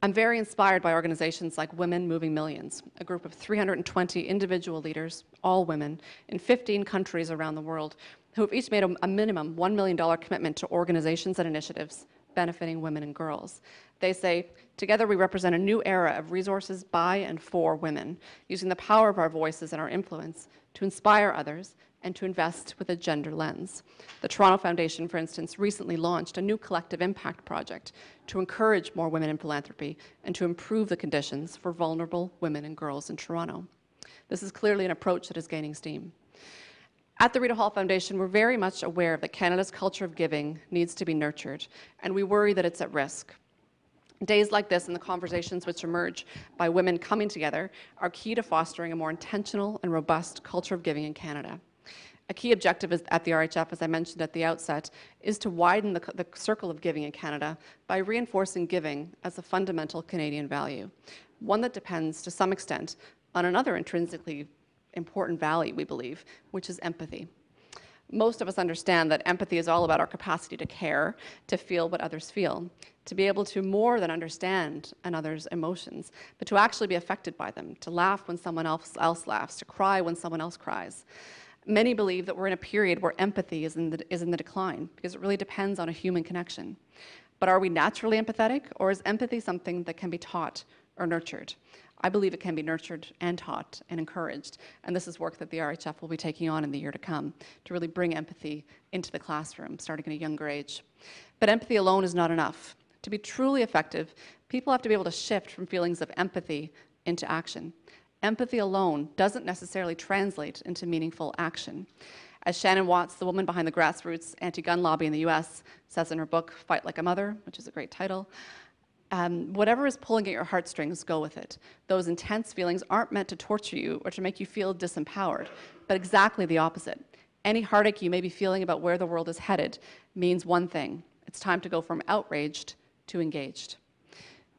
Speaker 5: I'm very inspired by organizations like Women Moving Millions, a group of 320 individual leaders, all women, in 15 countries around the world, who have each made a minimum $1 million commitment to organizations and initiatives benefiting women and girls. They say, together we represent a new era of resources by and for women, using the power of our voices and our influence to inspire others and to invest with a gender lens. The Toronto Foundation, for instance, recently launched a new collective impact project to encourage more women in philanthropy and to improve the conditions for vulnerable women and girls in Toronto. This is clearly an approach that is gaining steam. At the Rita Hall Foundation, we're very much aware that Canada's culture of giving needs to be nurtured, and we worry that it's at risk. Days like this and the conversations which emerge by women coming together are key to fostering a more intentional and robust culture of giving in Canada. A key objective at the RHF, as I mentioned at the outset, is to widen the circle of giving in Canada by reinforcing giving as a fundamental Canadian value, one that depends to some extent on another intrinsically important value, we believe, which is empathy. Most of us understand that empathy is all about our capacity to care, to feel what others feel, to be able to more than understand another's emotions, but to actually be affected by them, to laugh when someone else laughs, to cry when someone else cries. Many believe that we're in a period where empathy is in the decline, because it really depends on a human connection. But are we naturally empathetic, or is empathy something that can be taught or nurtured? I believe it can be nurtured and taught and encouraged, and this is work that the RHF will be taking on in the year to come to really bring empathy into the classroom, starting at a younger age. But empathy alone is not enough. To be truly effective, people have to be able to shift from feelings of empathy into action. Empathy alone doesn't necessarily translate into meaningful action. As Shannon Watts, the woman behind the grassroots anti-gun lobby in the US, says in her book, Fight Like a Mother, which is a great title, whatever is pulling at your heartstrings, go with it. Those intense feelings aren't meant to torture you or to make you feel disempowered, but exactly the opposite. Any heartache you may be feeling about where the world is headed means one thing. It's time to go from outraged to engaged.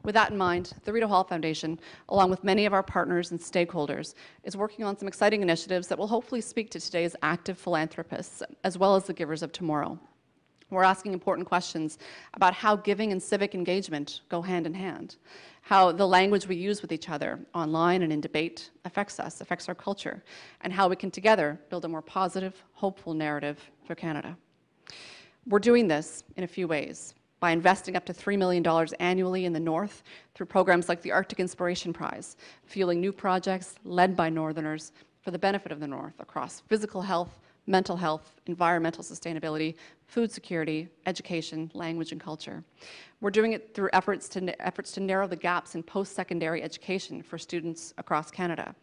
Speaker 5: With that in mind, the Rita Hall Foundation, along with many of our partners and stakeholders, is working on some exciting initiatives that will hopefully speak to today's active philanthropists, as well as the givers of tomorrow. We're asking important questions about how giving and civic engagement go hand in hand, how the language we use with each other online and in debate affects us, affects our culture, and how we can together build a more positive, hopeful narrative for Canada. We're doing this in a few ways, by investing up to $3 million annually in the North through programs like the Arctic Inspiration Prize, fueling new projects led by Northerners for the benefit of the North across physical health, mental health, environmental sustainability, food security, education, language, and culture. We're doing it through efforts to narrow the gaps in post-secondary education for students across Canada,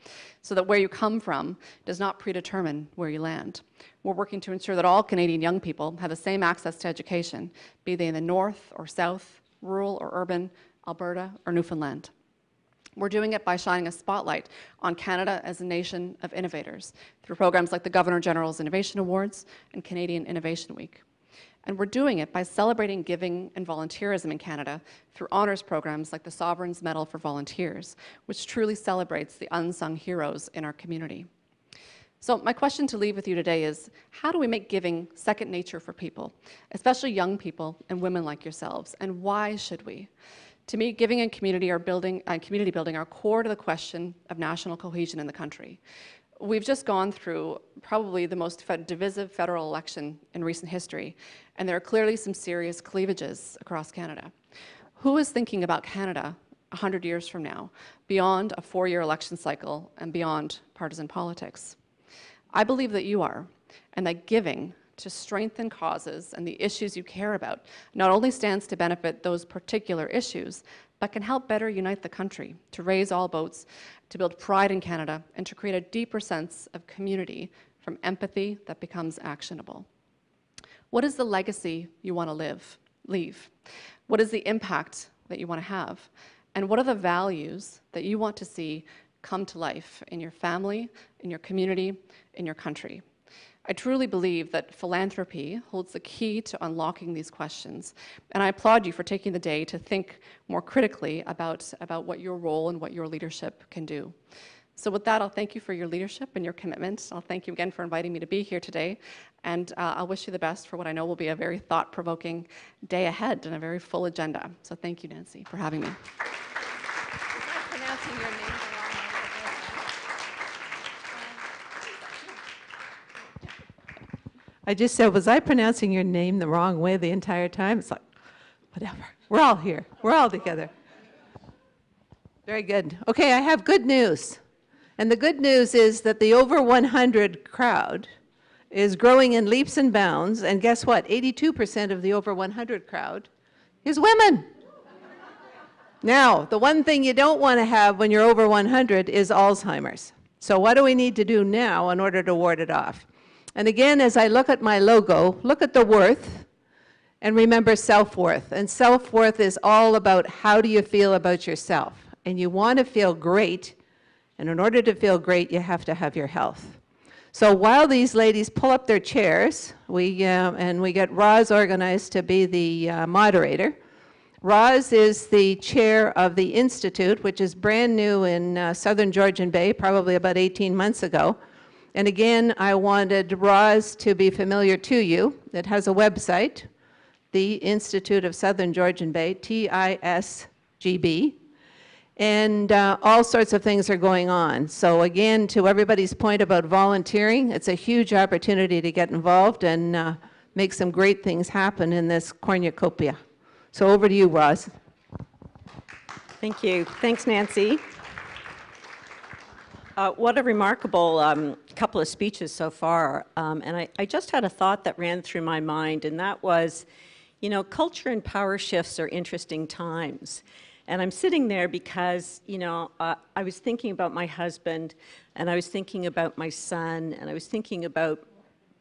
Speaker 5: so that where you come from does not predetermine where you land. We're working to ensure that all Canadian young people have the same access to education, be they in the North or South, rural or urban, Alberta or Newfoundland. We're doing it by shining a spotlight on Canada as a nation of innovators through programs like the Governor-General's Innovation Awards and Canadian Innovation Week. And we're doing it by celebrating giving and volunteerism in Canada through honours programs like the Sovereign's Medal for Volunteers, which truly celebrates the unsung heroes in our community. So my question to leave with you today is, how do we make giving second nature for people, especially young people and women like yourselves, and why should we? To me, giving and community building are core to the question of national cohesion in the country. We've just gone through probably the most divisive federal election in recent history, and there are clearly some serious cleavages across Canada. Who is thinking about Canada 100 years from now, beyond a 4-year election cycle and beyond partisan politics? I believe that you are, and that giving to strengthen causes and the issues you care about not only stands to benefit those particular issues, but can help better unite the country, to raise all boats, to build pride in Canada, and to create a deeper sense of community from empathy that becomes actionable. What is the legacy you want to leave? What is the impact that you want to have? And what are the values that you want to see come to life in your family, in your community, in your country? I truly believe that philanthropy holds the key to unlocking these questions, and I applaud you for taking the day to think more critically about what your role and what your leadership can do. So with that, I'll thank you for your leadership and your commitment. I'll thank you again for inviting me to be here today, and I'll wish you the best for what I know will be a very thought-provoking day ahead and a very full agenda. So thank you, Nancy, for having me.
Speaker 1: Am I pronouncing your name the wrong way? I just said, was I pronouncing your name the wrong way the entire time? It's like, whatever. We're all here. We're all together. Very good. Okay, I have good news. And the good news is that the over 100 crowd is growing in leaps and bounds. And guess what? 82% of the over 100 crowd is women. Now, the one thing you don't want to have when you're over 100 is Alzheimer's. So what do we need to do now in order to ward it off? And again, as I look at my logo, look at the worth and remember self-worth. And self-worth is all about how do you feel about yourself. And you want to feel great. And in order to feel great, you have to have your health. So while these ladies pull up their chairs, we get Roz organized to be the moderator. Roz is the chair of the Institute, which is brand new in southern Georgian Bay, probably about 18 months ago. And again, I wanted Roz to be familiar to you. It has a website, the Institute of Southern Georgian Bay, TISGB. And all sorts of things are going on. So again, to everybody's point about volunteering, it's a huge opportunity to get involved and make some great things happen in this cornucopia. So over to you, Roz.
Speaker 6: Thank you. Thanks, Nancy. What a remarkable couple of speeches so far. And I just had a thought that ran through my mind, and that was, you know, culture and power shifts are interesting times. And I'm sitting there because, you know, I was thinking about my husband, and I was thinking about my son, and I was thinking about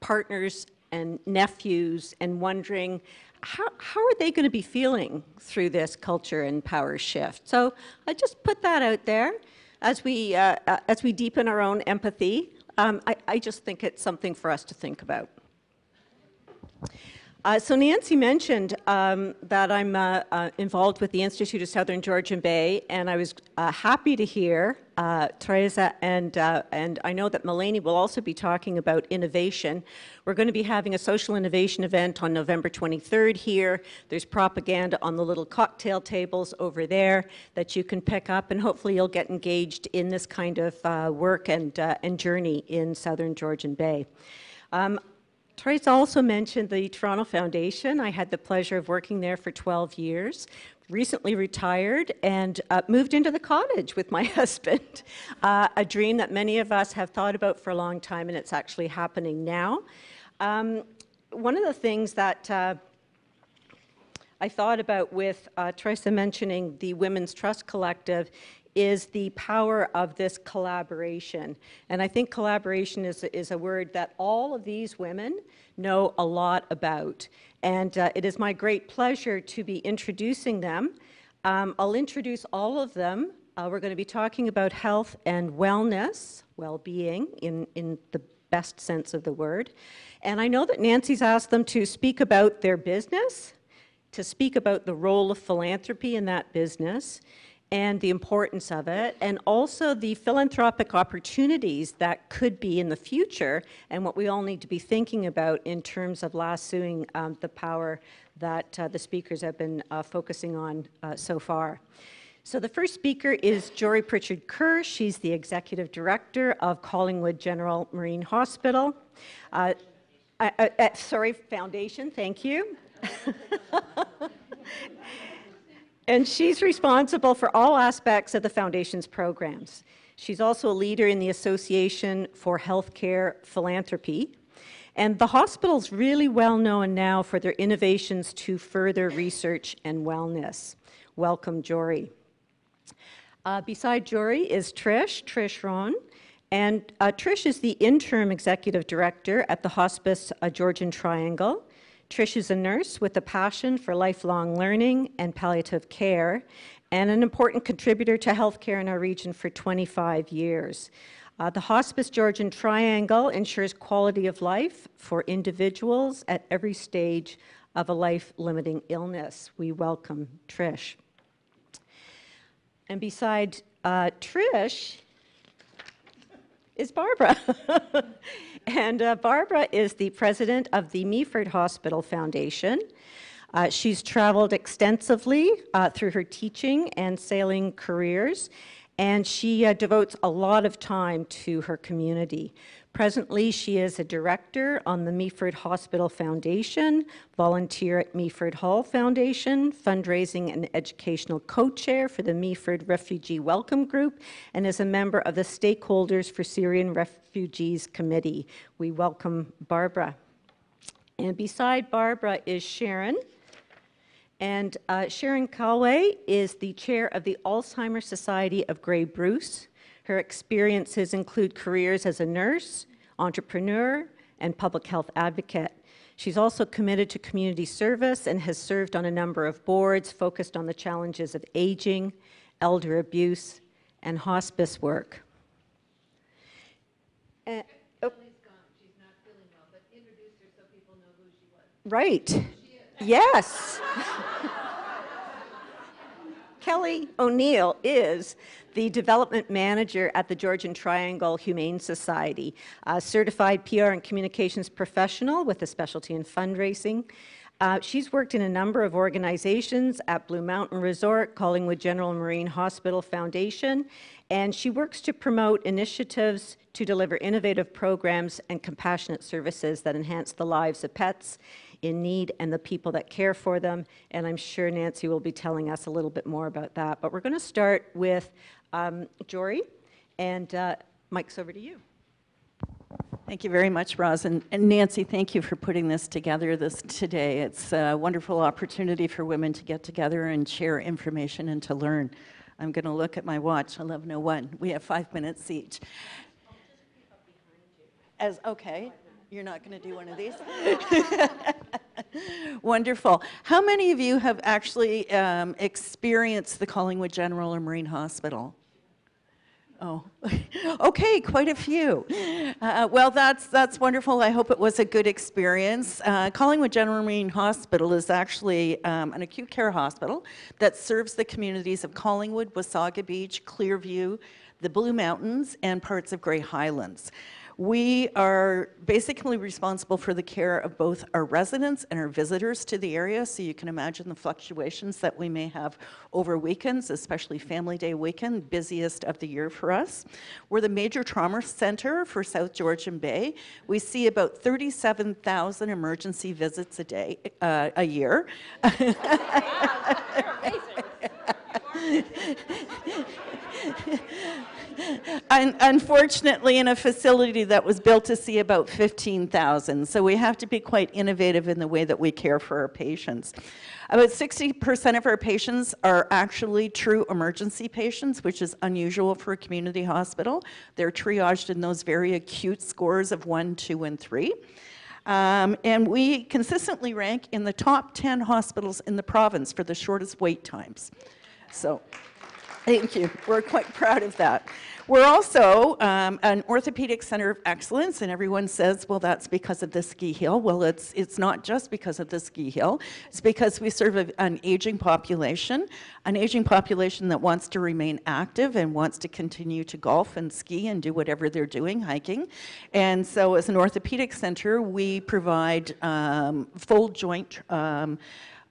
Speaker 6: partners and nephews, and wondering how are they going to be feeling through this culture and power shift. So I just put that out there. As we deepen our own empathy, I just think it's something for us to think about. So Nancy mentioned that I'm involved with the Institute of Southern Georgian Bay, and I was happy to hear Teresa and I know that Melanie will also be talking about innovation. We're going to be having a social innovation event on November 23rd here. There's propaganda on the little cocktail tables over there that you can pick up, and hopefully you'll get engaged in this kind of work and journey in Southern Georgian Bay. Teresa also mentioned the Toronto Foundation. I had the pleasure of working there for 12 years, recently retired, and moved into the cottage with my husband, a dream that many of us have thought about for a long time, and it's actually happening now. One of the things that I thought about with Teresa mentioning the Women's Trust Collective is the power of this collaboration. And I think collaboration is a word that all of these women know a lot about. And it is my great pleasure to be introducing them. I'll introduce all of them. We're going to be talking about health and wellness, well-being in the best sense of the word. And I know that Nancy's asked them to speak about their business, to speak about the role of philanthropy in that business, and the importance of it, and also the philanthropic opportunities that could be in the future, and what we all need to be thinking about in terms of lassoing the power that the speakers have been focusing on so far. So the first speaker is Jory Pritchard Kerr. She's the Executive Director of Collingwood General Marine Hospital. Foundation, thank you. And she's responsible for all aspects of the Foundation's programs. She's also a leader in the Association for Healthcare Philanthropy. And the hospital's really well known now for their innovations to further research and wellness. Welcome, Jory. Beside Jory is Trish Ron. And Trish is the interim executive director at the Hospice Georgian Triangle. Trish is a nurse with a passion for lifelong learning and palliative care, and an important contributor to healthcare in our region for 25 years. The Hospice Georgian Triangle ensures quality of life for individuals at every stage of a life-limiting illness. We welcome Trish. And beside Trish is Barbara. And Barbara is the president of the Meaford Hospital Foundation. She's traveled extensively through her teaching and sailing careers, and she devotes a lot of time to her community. Presently, she is a director on the Meaford Hospital Foundation, volunteer at Meaford Hall Foundation, fundraising and educational co-chair for the Meaford Refugee Welcome Group, and is a member of the Stakeholders for Syrian Refugees Committee. We welcome Barbara. And beside Barbara is Sharon. And Sharon Calway is the chair of the Alzheimer's Society of Grey Bruce. Her experiences include careers as a nurse, entrepreneur, and public health advocate. She's also committed to community service and has served on a number of boards focused on the challenges of aging, elder abuse, and hospice work. Oh.
Speaker 1: She's not feeling well, but introduce her so people know who she was.
Speaker 6: Right. Yes. Kelly O'Neill is the development manager at the Georgian Triangle Humane Society, a certified PR and communications professional with a specialty in fundraising. She's worked in a number of organizations at Blue Mountain Resort, Collingwood General Marine Hospital Foundation, and she works to promote initiatives to deliver innovative programs and compassionate services that enhance the lives of pets in need and the people that care for them. And I'm sure Nancy will be telling us a little bit more about that. But we're going to start with Jory, and Mike's over to you.
Speaker 7: Thank you very much, Roz. And Nancy, thank you for putting this together today. It's a wonderful opportunity for women to get together and share information and to learn. I'm going to look at my watch, 11:01. We have 5 minutes each. Okay. You're not going to do one of these? Wonderful. How many of you have actually experienced the Collingwood General or Marine Hospital? Oh, okay, quite a few. Well, that's wonderful. I hope it was a good experience. Collingwood General Marine Hospital is actually an acute care hospital that serves the communities of Collingwood, Wasaga Beach, Clearview, the Blue Mountains, and parts of Grey Highlands. We are basically responsible for the care of both our residents and our visitors to the area, so you can imagine the fluctuations that we may have over weekends, especially Family Day weekend, busiest of the year for us. We're the major trauma center for South Georgian Bay. We see about 37,000 emergency visits a year. Unfortunately, in a facility that was built to see about 15,000. So we have to be quite innovative in the way that we care for our patients. About 60% of our patients are actually true emergency patients, which is unusual for a community hospital. They're triaged in those very acute scores of 1, 2, and 3. And we consistently rank in the top 10 hospitals in the province for the shortest wait times. So thank you. We're quite proud of that. We're also an orthopedic center of excellence, and everyone says, well, that's because of the ski hill. Well, it's not just because of the ski hill. It's because we serve an aging population that wants to remain active and wants to continue to golf and ski and do whatever they're doing, hiking. And so as an orthopedic center, we provide full joint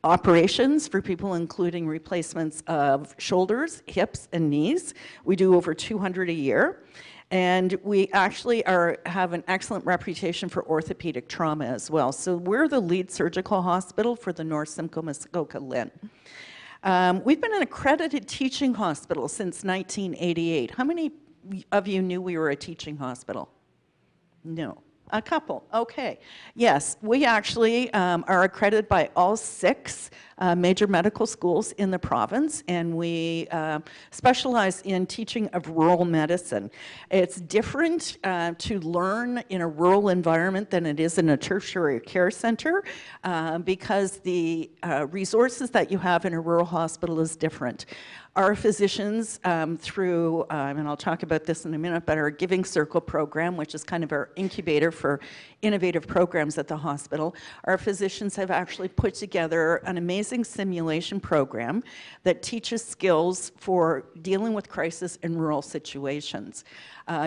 Speaker 7: operations for people, including replacements of shoulders, hips, and knees. We do over 200 a year. And we actually have an excellent reputation for orthopedic trauma as well. So we're the lead surgical hospital for the North Simcoe Muskoka LHIN. We've been an accredited teaching hospital since 1988. How many of you knew we were a teaching hospital? No. A couple, okay. Yes, we actually are accredited by all 6 major medical schools in the province, and we specialize in teaching of rural medicine. It's different to learn in a rural environment than it is in a tertiary care center because the resources that you have in a rural hospital is different. Our physicians through, and I'll talk about this in a minute, but our Giving Circle program, which is kind of our incubator for innovative programs at the hospital, our physicians have actually put together an amazing simulation program that teaches skills for dealing with crisis in rural situations.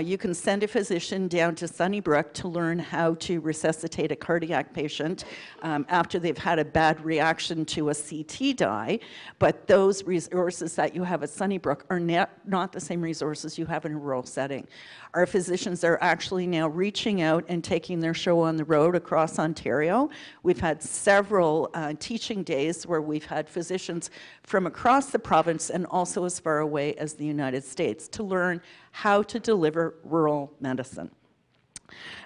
Speaker 7: You can send a physician down to Sunnybrook to learn how to resuscitate a cardiac patient after they've had a bad reaction to a CT dye, but those resources that you have at Sunnybrook are not the same resources you have in a rural setting. Our physicians are actually now reaching out and taking their show on the road across Ontario. We've had several teaching days where we've had physicians from across the province and also as far away as the United States to learn how to deliver rural medicine.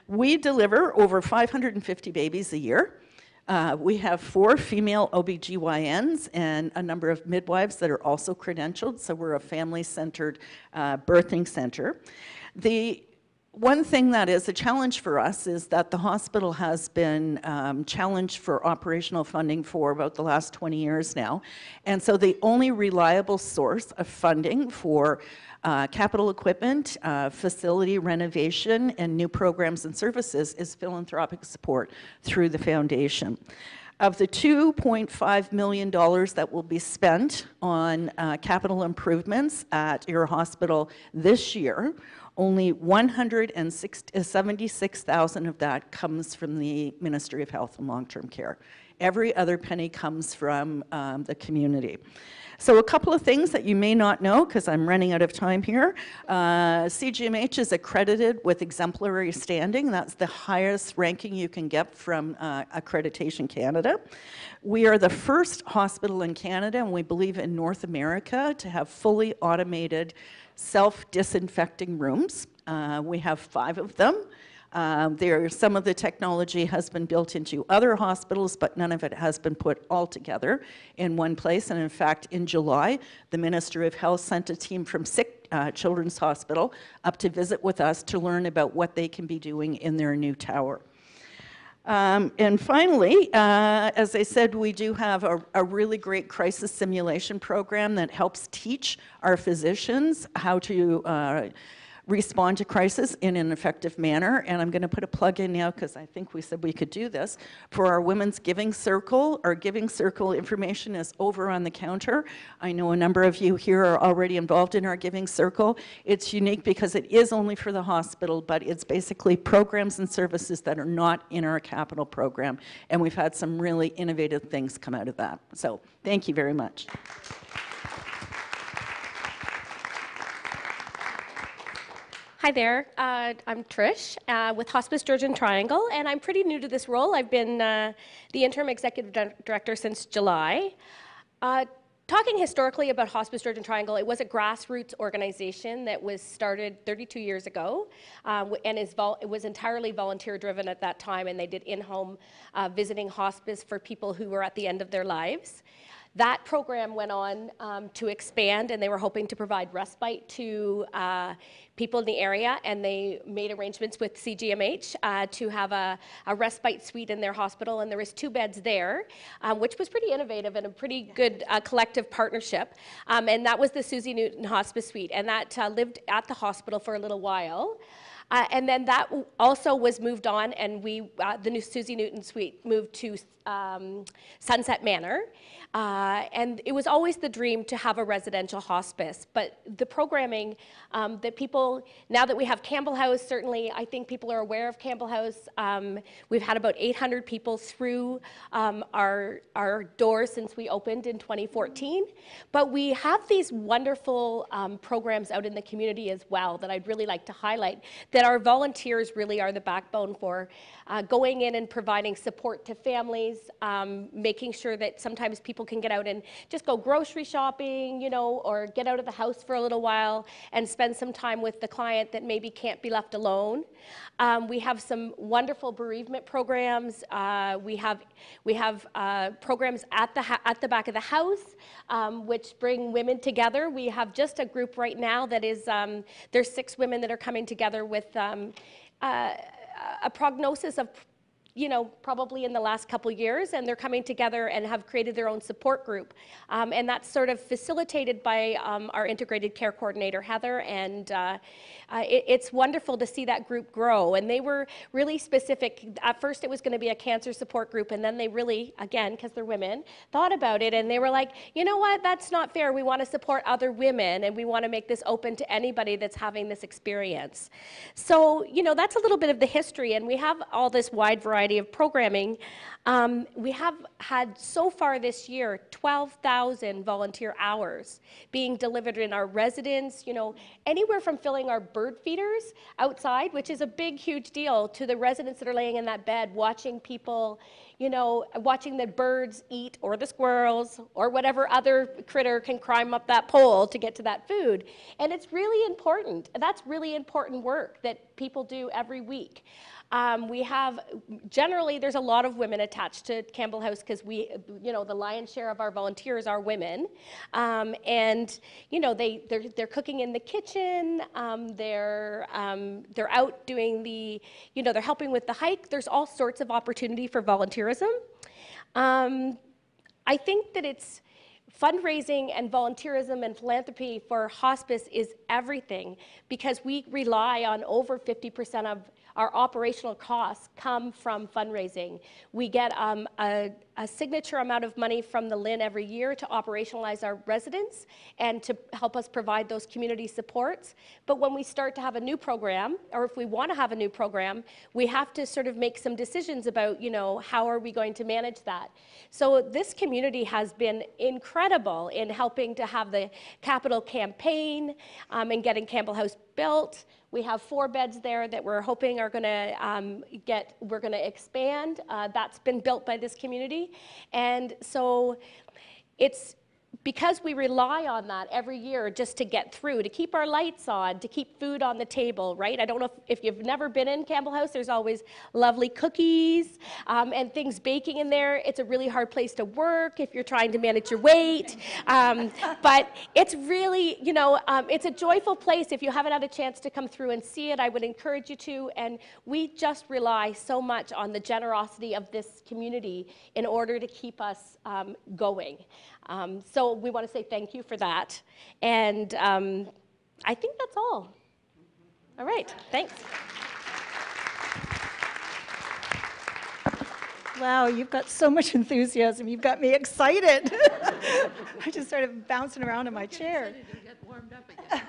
Speaker 7: We deliver over 550 babies a year. We have 4 female OBGYNs and a number of midwives that are also credentialed, so we're a family-centered birthing center. The one thing that is a challenge for us is that the hospital has been challenged for operational funding for about the last 20 years now, and so the only reliable source of funding for capital equipment, facility renovation, and new programs and services is philanthropic support through the foundation. Of the $2.5 million that will be spent on capital improvements at your hospital this year, only $176,000 of that comes from the Ministry of Health and Long-Term Care. Every other penny comes from the community. So a couple of things that you may not know, because I'm running out of time here. CGMH is accredited with exemplary standing. That's the highest ranking you can get from Accreditation Canada. We are the first hospital in Canada, and we believe in North America, to have fully automated self-disinfecting rooms. We have 5 of them. Some of the technology has been built into other hospitals, but none of it has been put all together in one place. And in fact, in July, the Ministry of Health sent a team from Children's Hospital up to visit with us to learn about what they can be doing in their new tower. And finally, as I said, we do have a really great crisis simulation program that helps teach our physicians how to respond to crisis in an effective manner. And I'm going to put a plug in now because I think we said we could do this. For our Women's Giving Circle, our Giving Circle information is over on the counter. I know a number of you here are already involved in our Giving Circle. It's unique because it is only for the hospital, but it's basically programs and services that are not in our capital program. And we've had some really innovative things come out of that. So thank you very much.
Speaker 8: Hi there, I'm Trish with Hospice Georgian Triangle, and I'm pretty new to this role. I've been the interim executive director since July. Talking historically about Hospice Georgian Triangle, it was a grassroots organization that was started 32 years ago, and it was entirely volunteer driven at that time, and they did in-home visiting hospice for people who were at the end of their lives. That program went on to expand, and they were hoping to provide respite to people in the area, and they made arrangements with CGMH to have a respite suite in their hospital, and there was 2 beds there, which was pretty innovative and a pretty good collective partnership, and that was the Susie Newton Hospice Suite, and that lived at the hospital for a little while. And then that also was moved on, and the new Susie Newton Suite moved to Sunset Manor. And it was always the dream to have a residential hospice, but the programming that people, now that we have Campbell House, certainly I think people are aware of Campbell House. We've had about 800 people through our doors since we opened in 2014, but we have these wonderful programs out in the community as well that I'd really like to highlight that that our volunteers really are the backbone for going in and providing support to families, making sure that sometimes people can get out and just go grocery shopping, you know, or get out of the house for a little while and spend some time with the client that maybe can't be left alone. We have some wonderful bereavement programs. We have programs at the back of the house, which bring women together. We have just a group right now that is, there's 6 women that are coming together with a prognosis of, you know, probably in the last couple years, and they're coming together and have created their own support group. And that's sort of facilitated by our integrated care coordinator, Heather, and it's wonderful to see that group grow. And they were really specific. At first it was going to be a cancer support group, and then they really, again, because they're women, thought about it, and they were like, you know what, that's not fair. We want to support other women, and we want to make this open to anybody that's having this experience. So, you know, that's a little bit of the history, and we have all this wide variety of programming. We have had so far this year 12,000 volunteer hours being delivered in our residence, you know, anywhere from filling our bird feeders outside, which is a big, huge deal, to the residents that are laying in that bed watching people, you know, watching the birds eat, or the squirrels, or whatever other critter can climb up that pole to get to that food. And it's really important. That's really important work that people do every week. We have, generally, there's a lot of women attached to Campbell House because we, you know, the lion's share of our volunteers are women. And, you know, they're cooking in the kitchen, they're out doing the, you know, they're helping with the hike. There's all sorts of opportunity for volunteerism. I think that it's fundraising and volunteerism and philanthropy for hospice is everything, because we rely on over 50% of our operational costs come from fundraising. We get a signature amount of money from the LHIN every year to operationalize our residents and to help us provide those community supports. But when we start to have a new program, or if we want to have a new program, we have to sort of make some decisions about, you know, how are we going to manage that. So this community has been incredible in helping to have the capital campaign and getting Campbell House built. We have 4 beds there that we're hoping are going to we're going to expand. That's been built by this community. And so it's because we rely on that every year just to get through, to keep our lights on, to keep food on the table, right? I don't know if you've never been in Campbell House, there's always lovely cookies and things baking in there. It's a really hard place to work if you're trying to manage your weight. But it's really, you know, it's a joyful place. If you haven't had a chance to come through and see it, I would encourage you to. And we just rely so much on the generosity of this community in order to keep us going. So we want to say thank you for that. And I think that's all. All right, thanks.
Speaker 9: Wow, you've got so much enthusiasm. You've got me excited. I just started bouncing around in my chair.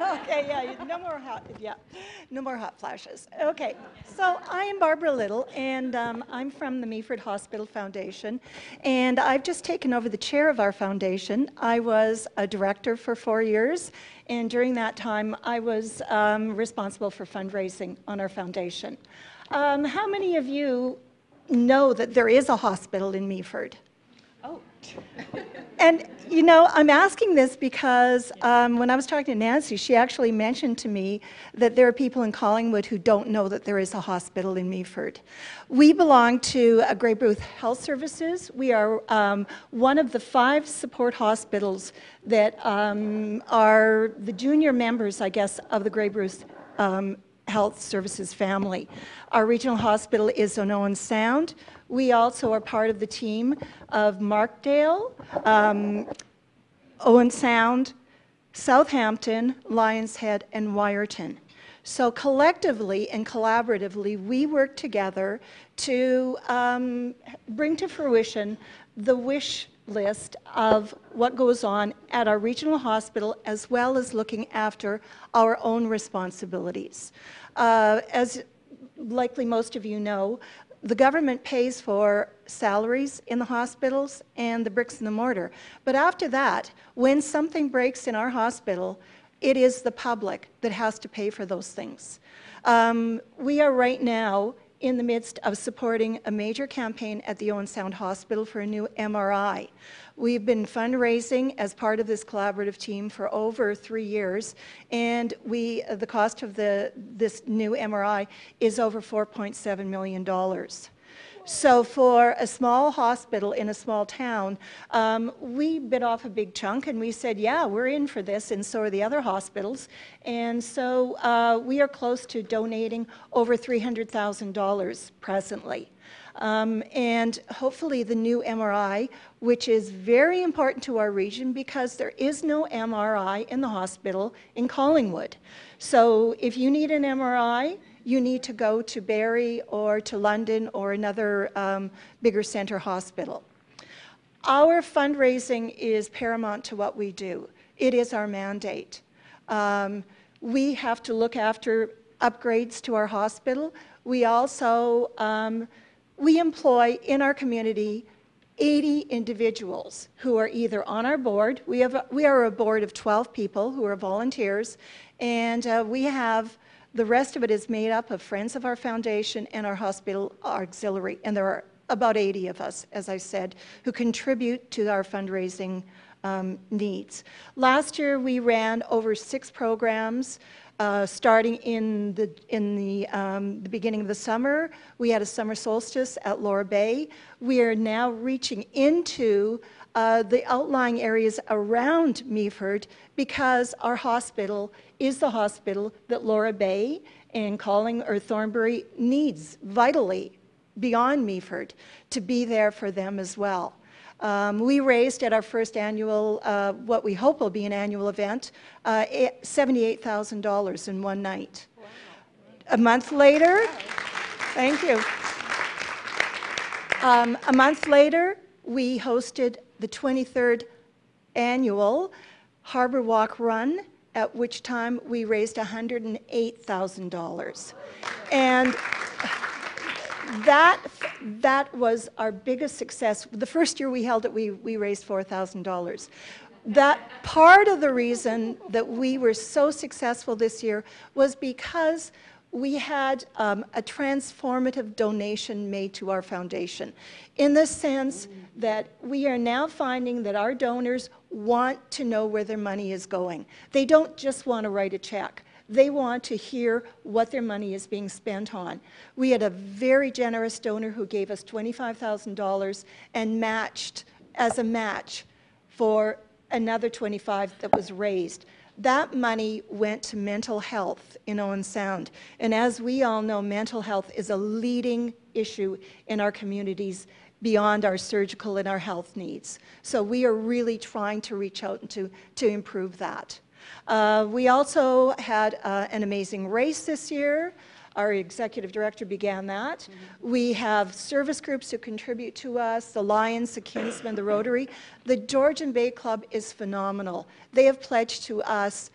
Speaker 9: Okay, yeah, no more hot flashes. Okay, so I am Barbara Little, and I'm from the Meaford Hospital Foundation, and I've just taken over the chair of our foundation. I was a director for 4 years, and during that time, I was responsible for fundraising on our foundation. How many of you know that there is a hospital in Meaford? Oh. And, you know, I'm asking this because when I was talking to Nancy, she actually mentioned to me that there are people in Collingwood who don't know that there is a hospital in Meaford. We belong to Grey Bruce Health Services. We are one of the 5 support hospitals that are the junior members, I guess, of the Grey Bruce Health Services family. Our regional hospital is on Owen Sound. We also are part of the team of Markdale, Owen Sound, Southampton, Lions Head, and Wyerton. So collectively and collaboratively, we work together to bring to fruition the wish list of what goes on at our regional hospital, as well as looking after our own responsibilities. As likely most of you know, the government pays for salaries in the hospitals and the bricks and the mortar. But after that, when something breaks in our hospital, it is the public that has to pay for those things. We are right now in the midst of supporting a major campaign at the Owen Sound Hospital for a new MRI. We've been fundraising as part of this collaborative team for over 3 years, and the cost of this new MRI is over $4.7 million. So for a small hospital in a small town, we bit off a big chunk and we said, yeah, we're in for this, and so are the other hospitals. And so we are close to donating over $300,000 presently. And hopefully the new MRI, which is very important to our region because there is no MRI in the hospital in Collingwood. So if you need an MRI, you need to go to Barrie or to London or another bigger centre hospital. Our fundraising is paramount to what we do. It is our mandate. We have to look after upgrades to our hospital. We also, we employ in our community 80 individuals who are either on our board. We are a board of 12 people who are volunteers, and we have the rest of it is made up of friends of our foundation and our hospital auxiliary, and there are about 80 of us, as I said, who contribute to our fundraising needs. Last year, we ran over 6 programs. Starting in the beginning of the summer, we had a summer solstice at Laura Bay. We are now reaching into the outlying areas around Meaford because our hospital is the hospital that Laura Bay and Thornbury needs vitally beyond Meaford to be there for them as well. We raised at our first annual, what we hope will be an annual event, $78,000 in one night. Wow. A month later, thank you. A month later, we hosted the 23rd annual Harbour Walk Run, at which time we raised $108,000. And that was our biggest success. The first year we held it, we raised $4,000. That part of the reason that we were so successful this year was because we had a transformative donation made to our foundation, in the sense that we are now finding that our donors want to know where their money is going. They don't just want to write a check. They want to hear what their money is being spent on. We had a very generous donor who gave us $25,000 and matched as a match for another $25,000 that was raised. That money went to mental health in Owen Sound. And as we all know, mental health is a leading issue in our communities beyond our surgical and our health needs. So we are really trying to reach out and to improve that. We also had an amazing race this year. Our executive director began that. Mm-hmm. We have service groups who contribute to us, the Lions, the Kingsmen, the Rotary. The Georgian Bay Club is phenomenal. They have pledged to us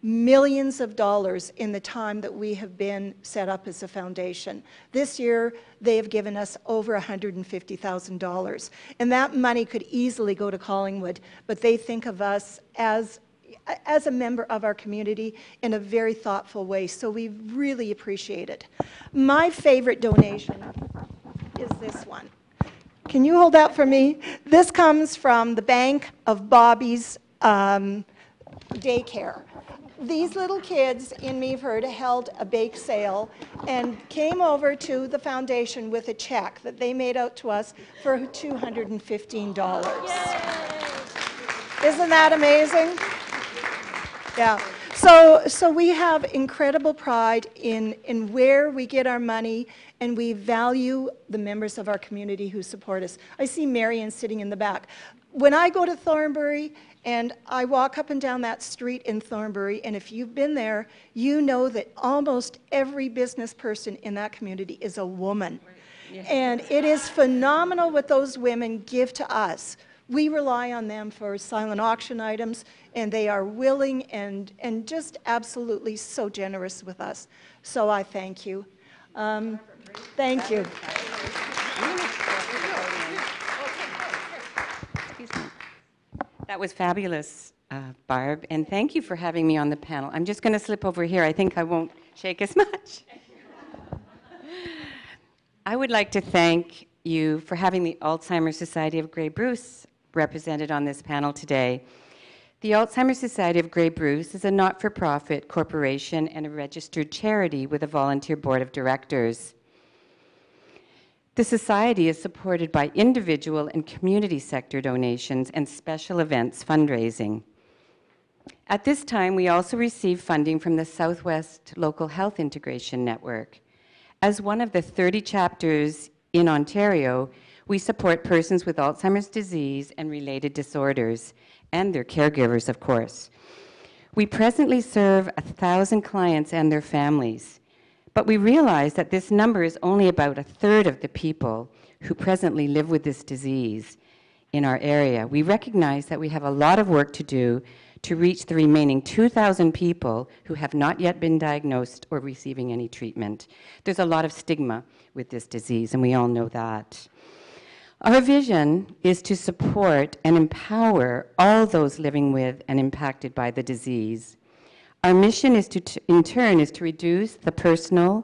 Speaker 9: millions of dollars in the time that we have been set up as a foundation. This year, they have given us over $150,000. And that money could easily go to Collingwood, but they think of us as a member of our community in a very thoughtful way, so we really appreciate it. My favorite donation is this one. Can you hold that for me? This comes from the Bank of Bobby's daycare. These little kids in Meaford held a bake sale and came over to the foundation with a check that they made out to us for $215. Yay! Isn't that amazing? Yeah, so we have incredible pride in where we get our money, and we value the members of our community who support us. I see Marion sitting in the back. When I go to Thornbury and I walk up and down that street in Thornbury, and if you've been there, you know that almost every business person in that community is a woman. Yeah. And it is phenomenal what those women give to us. We rely on them for silent auction items, and they are willing and just absolutely so generous with us. So I thank you. Thank you.
Speaker 10: That was fabulous, Barb, and thank you for having me on the panel. I'm just going to slip over here. I think I won't shake as much. I would like to thank you for having the Alzheimer's Society of Grey Bruce represented on this panel today. The Alzheimer's Society of Grey Bruce is a not-for-profit corporation and a registered charity with a volunteer board of directors. The Society is supported by individual and community sector donations and special events fundraising. At this time, we also receive funding from the Southwest Local Health Integration Network. As one of the 30 chapters in Ontario, we support persons with Alzheimer's disease and related disorders, and their caregivers, of course. We presently serve 1,000 clients and their families, but we realize that this number is only about 1/3 of the people who presently live with this disease in our area. We recognize that we have a lot of work to do to reach the remaining 2,000 people who have not yet been diagnosed or receiving any treatment. There's a lot of stigma with this disease, and we all know that. Our vision is to support and empower all those living with and impacted by the disease. Our mission is in turn, is to reduce the personal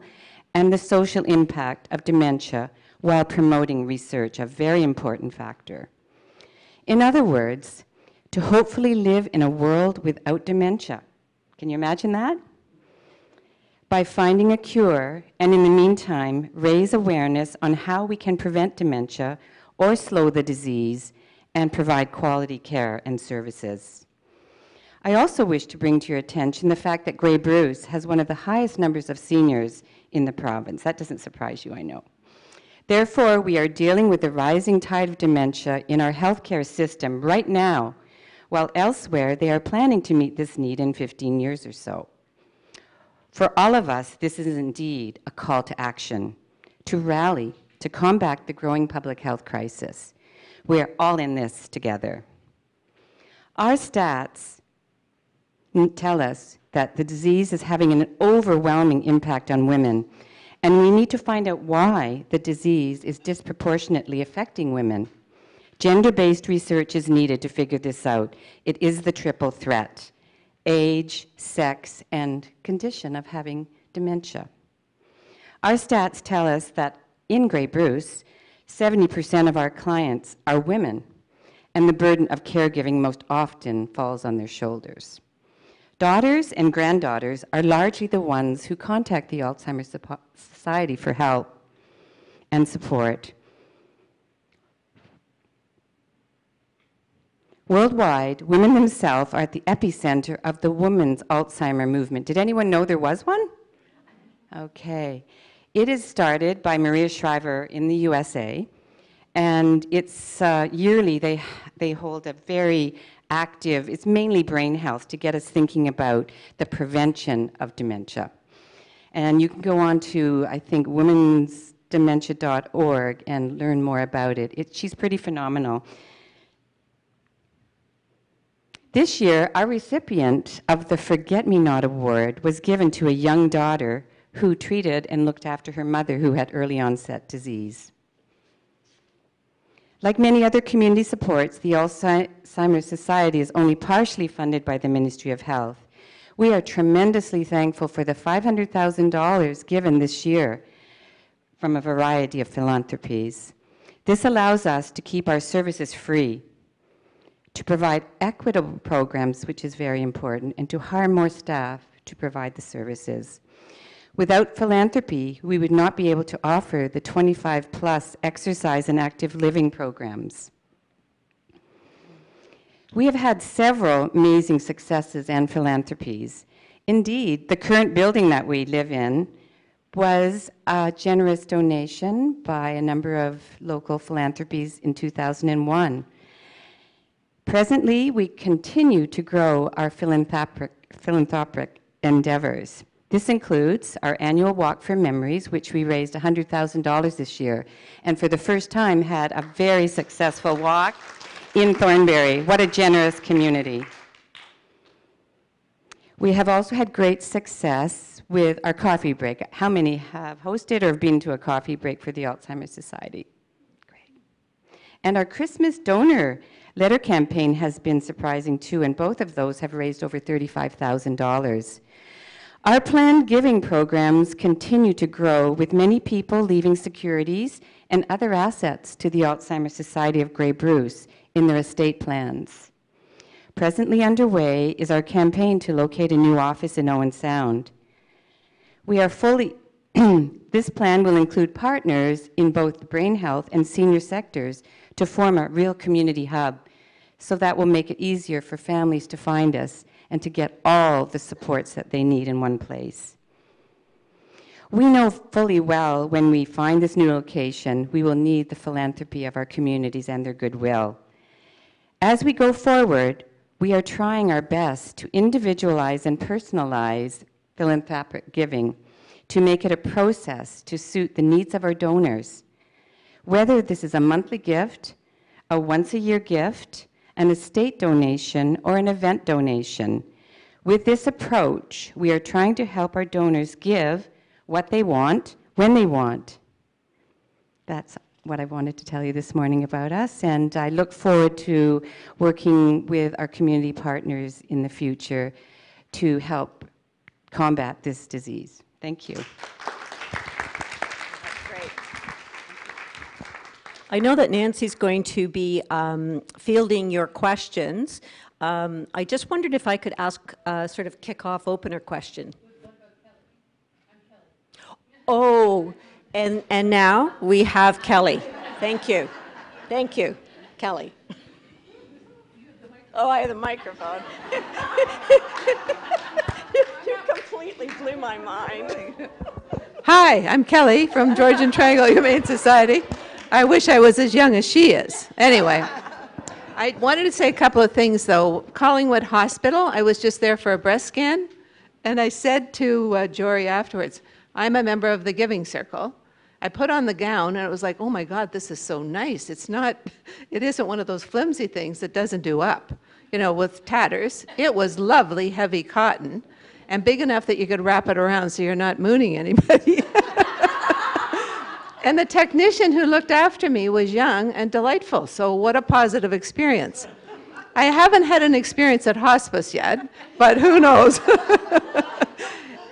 Speaker 10: and the social impact of dementia while promoting research, a very important factor. In other words, to hopefully live in a world without dementia. Can you imagine that? By finding a cure, and in the meantime, raise awareness on how we can prevent dementia or slow the disease and provide quality care and services. I also wish to bring to your attention the fact that Grey Bruce has one of the highest numbers of seniors in the province. That doesn't surprise you, I know. Therefore, we are dealing with the rising tide of dementia in our healthcare system right now, while elsewhere they are planning to meet this need in 15 years or so. For all of us, this is indeed a call to action, to rally, to combat the growing public health crisis. We are all in this together. Our stats tell us that the disease is having an overwhelming impact on women, and we need to find out why the disease is disproportionately affecting women. Gender-based research is needed to figure this out. It is the triple threat: age, sex, and condition of having dementia. Our stats tell us that in Grey Bruce, 70% of our clients are women, and the burden of caregiving most often falls on their shoulders. Daughters and granddaughters are largely the ones who contact the Alzheimer's Society for help and support. Worldwide, women themselves are at the epicenter of the women's Alzheimer movement. Did anyone know there was one? Okay. It is started by Maria Shriver in the USA, and it's yearly they hold a very active, it's mainly brain health, to get us thinking about the prevention of dementia. And you can go on to, I think, womensdementia.org and learn more about it. She's pretty phenomenal. This year, our recipient of the Forget-Me-Not Award was given to a young daughter who treated and looked after her mother who had early onset disease. Like many other community supports, the Alzheimer's Society is only partially funded by the Ministry of Health. We are tremendously thankful for the $500,000 given this year from a variety of philanthropies. This allows us to keep our services free, to provide equitable programs, which is very important, and to hire more staff to provide the services. Without philanthropy, we would not be able to offer the 25+ exercise and active living programs. We have had several amazing successes and philanthropies. Indeed, the current building that we live in was a generous donation by a number of local philanthropies in 2001. Presently, we continue to grow our philanthropic endeavors. This includes our annual Walk for Memories, which we raised $100,000 this year, and for the first time had a very successful walk in Thornbury. What a generous community. We have also had great success with our coffee break. How many have hosted or been to a coffee break for the Alzheimer's Society? Great. And our Christmas donor letter campaign has been surprising too, and both of those have raised over $35,000. Our planned giving programs continue to grow, with many people leaving securities and other assets to the Alzheimer's Society of Grey Bruce in their estate plans. Presently underway is our campaign to locate a new office in Owen Sound. This plan will include partners in both the brain health and senior sectors to form a real community hub. So that will make it easier for families to find us and to get all the supports that they need in one place. We know fully well when we find this new location, we will need the philanthropy of our communities and their goodwill. As we go forward, we are trying our best to individualize and personalize philanthropic giving to make it a process to suit the needs of our donors. Whether this is a monthly gift, a once-a-year gift, an estate donation, or an event donation. With this approach, we are trying to help our donors give what they want, when they want. That's what I wanted to tell you this morning about us, and I look forward to working with our community partners in the future to help combat this disease. Thank you.
Speaker 6: I know that Nancy's going to be fielding your questions. I just wondered if I could ask sort of kick-off opener question. Oh, and now we have Kelly. Thank you. Thank you, Kelly. Oh, I have the microphone. You completely blew my mind.
Speaker 1: Hi, I'm Kelly from Georgian Triangle Humane Society. I wish I was as young as she is. Anyway, I wanted to say a couple of things, though. Collingwood Hospital, I was just there for a breast scan, and I said to Jory afterwards, I'm a member of the Giving Circle. I put on the gown, and it was like, oh my God, this is so nice. It isn't one of those flimsy things that doesn't do up, with tatters. It was lovely, heavy cotton, and big enough that you could wrap it around so you're not mooning anybody. And the technician who looked after me was young and delightful, so what a positive experience. I haven't had an experience at hospice yet, but who knows?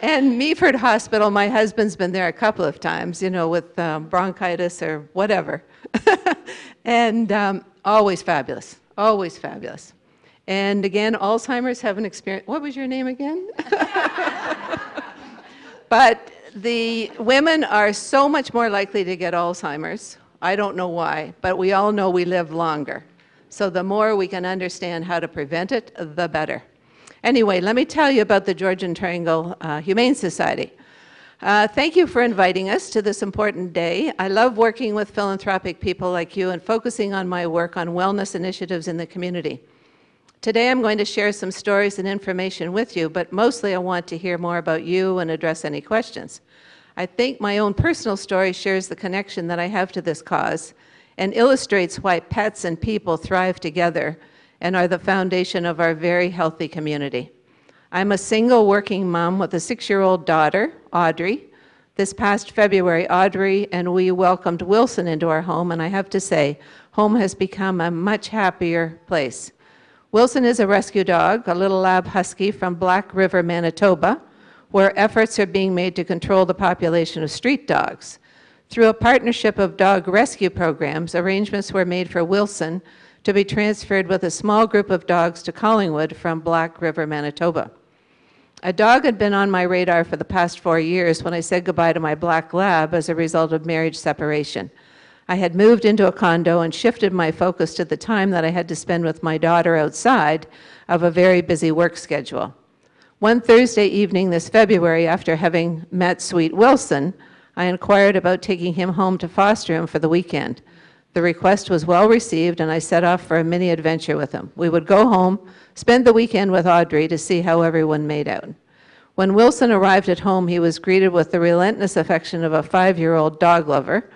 Speaker 1: And Meaford Hospital, my husband's been there a couple of times, with bronchitis or whatever. And always fabulous, always fabulous. And again, Alzheimer's have an experience. What was your name again? But the women are so much more likely to get Alzheimer's. I don't know why, but we all know we live longer. So the more we can understand how to prevent it, the better. Anyway, let me tell you about the Georgian Triangle Humane Society. Thank you for inviting us to this important day. I love working with philanthropic people like you and focusing on my work on wellness initiatives in the community. Today I'm going to share some stories and information with you, but mostly I want to hear more about you and address any questions. I think my own personal story shares the connection that I have to this cause and illustrates why pets and people thrive together and are the foundation of our very healthy community. I'm a single working mom with a 6-year-old daughter, Audrey. This past February, Audrey and we welcomed Wilson into our home, and I have to say, home has become a much happier place. Wilson is a rescue dog, a little lab husky from Black River, Manitoba, where efforts are being made to control the population of street dogs. Through a partnership of dog rescue programs, arrangements were made for Wilson to be transferred with a small group of dogs to Collingwood from Black River, Manitoba. A dog had been on my radar for the past 4 years when I said goodbye to my black lab as a result of marriage separation. I had moved into a condo and shifted my focus to the time that I had to spend with my daughter outside of a very busy work schedule. One Thursday evening this February, after having met sweet Wilson, I inquired about taking him home to foster him for the weekend. The request was well received, and I set off for a mini adventure with him. We would go home, spend the weekend with Audrey to see how everyone made out. When Wilson arrived at home, he was greeted with the relentless affection of a 5-year-old dog lover.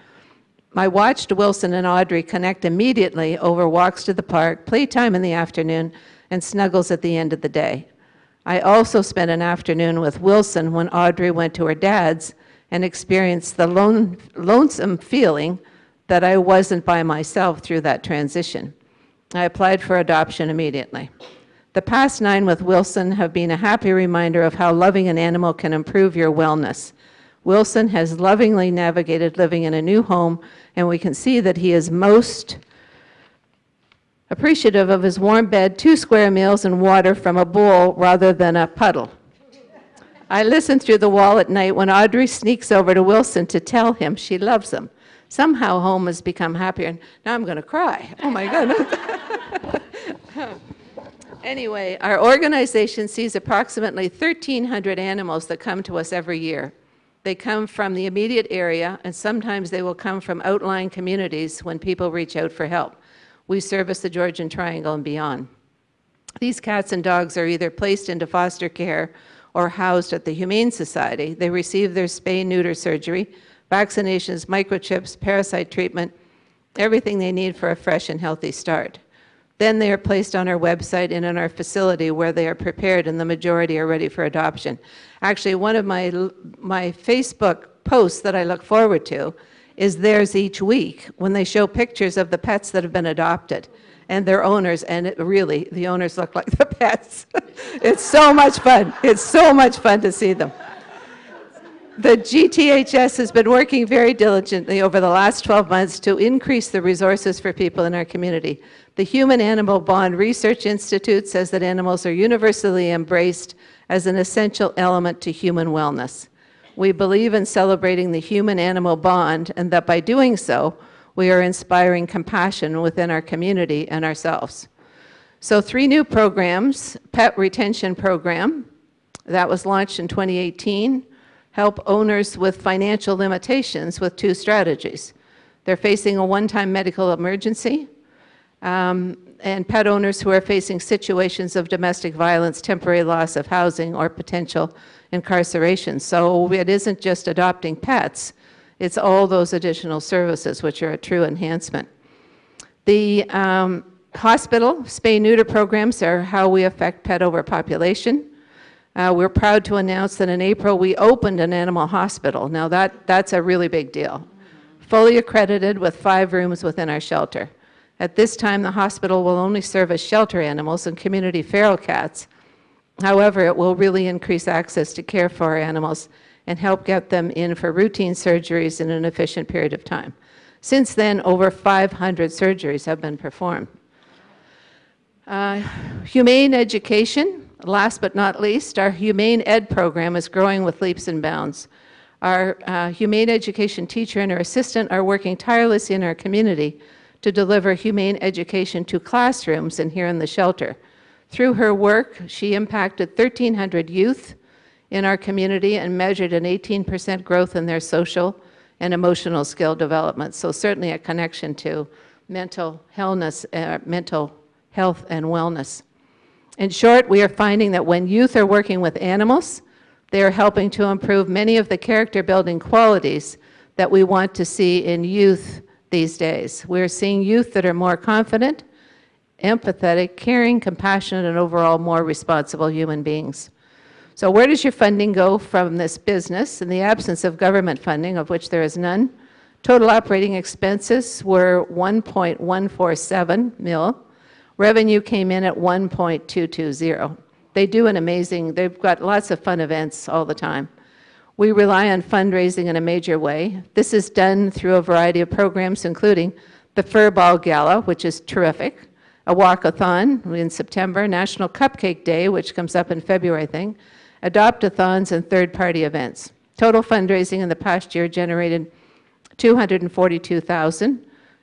Speaker 1: I watched Wilson and Audrey connect immediately over walks to the park, playtime in the afternoon, and snuggles at the end of the day. I also spent an afternoon with Wilson when Audrey went to her dad's and experienced the lonesome feeling that I wasn't by myself through that transition. I applied for adoption immediately. The past 9 with Wilson have been a happy reminder of how loving an animal can improve your wellness. Wilson has lovingly navigated living in a new home, and we can see that he is most appreciative of his warm bed, 2 square meals, and water from a bowl rather than a puddle. I listen through the wall at night when Audrey sneaks over to Wilson to tell him she loves him. Somehow home has become happier, and now I'm going to cry. Oh my goodness. Anyway, our organization sees approximately 1,300 animals that come to us every year. They come from the immediate area, and sometimes they will come from outlying communities when people reach out for help. We service the Georgian Triangle and beyond. These cats and dogs are either placed into foster care or housed at the Humane Society. They receive their spay-neuter surgery, vaccinations, microchips, parasite treatment, everything they need for a fresh and healthy start. Then they are placed on our website and in our facility where they are prepared, and the majority are ready for adoption. Actually, one of my Facebook posts that I look forward to is theirs each week when they show pictures of the pets that have been adopted and their owners, and really, the owners look like the pets. It's so much fun. It's so much fun to see them. The GTHS has been working very diligently over the last 12 months to increase the resources for people in our community. The Human Animal Bond Research Institute says that animals are universally embraced as an essential element to human wellness. We believe in celebrating the human-animal bond, and that by doing so, we are inspiring compassion within our community and ourselves. So 3 new programs: Pet Retention Program, that was launched in 2018, help owners with financial limitations with 2 strategies. They're facing a one-time medical emergency, and pet owners who are facing situations of domestic violence, temporary loss of housing, or potential incarceration. So it isn't just adopting pets, it's all those additional services which are a true enhancement. The hospital spay-neuter programs are how we affect pet overpopulation. We're proud to announce that in April we opened an animal hospital. Now that's a really big deal. Fully accredited with 5 rooms within our shelter. At this time, the hospital will only service shelter animals and community feral cats. However, it will really increase access to care for our animals and help get them in for routine surgeries in an efficient period of time. Since then, over 500 surgeries have been performed. Humane Education, last but not least, our Humane Ed program is growing with leaps and bounds. Our Humane Education teacher and her assistant are working tirelessly in our community to deliver humane education to classrooms and here in the shelter. Through her work, she impacted 1,300 youth in our community and measured an 18% growth in their social and emotional skill development. So certainly a connection to mental health and wellness. In short, we are finding that when youth are working with animals, they are helping to improve many of the character-building qualities that we want to see in youth these days. We're seeing youth that are more confident, empathetic, caring, compassionate, and overall more responsible human beings. So where does your funding go from this business? In the absence of government funding, of which there is none, total operating expenses were $1.147 million. Revenue came in at $1.220. They do an amazing, they've got lots of fun events all the time. We rely on fundraising in a major way. This is done through a variety of programs, including the Fur Ball Gala, which is terrific, a walkathon in September, National Cupcake Day, which comes up in February, I think, adopt-a-thons, and third-party events. Total fundraising in the past year generated $242,000.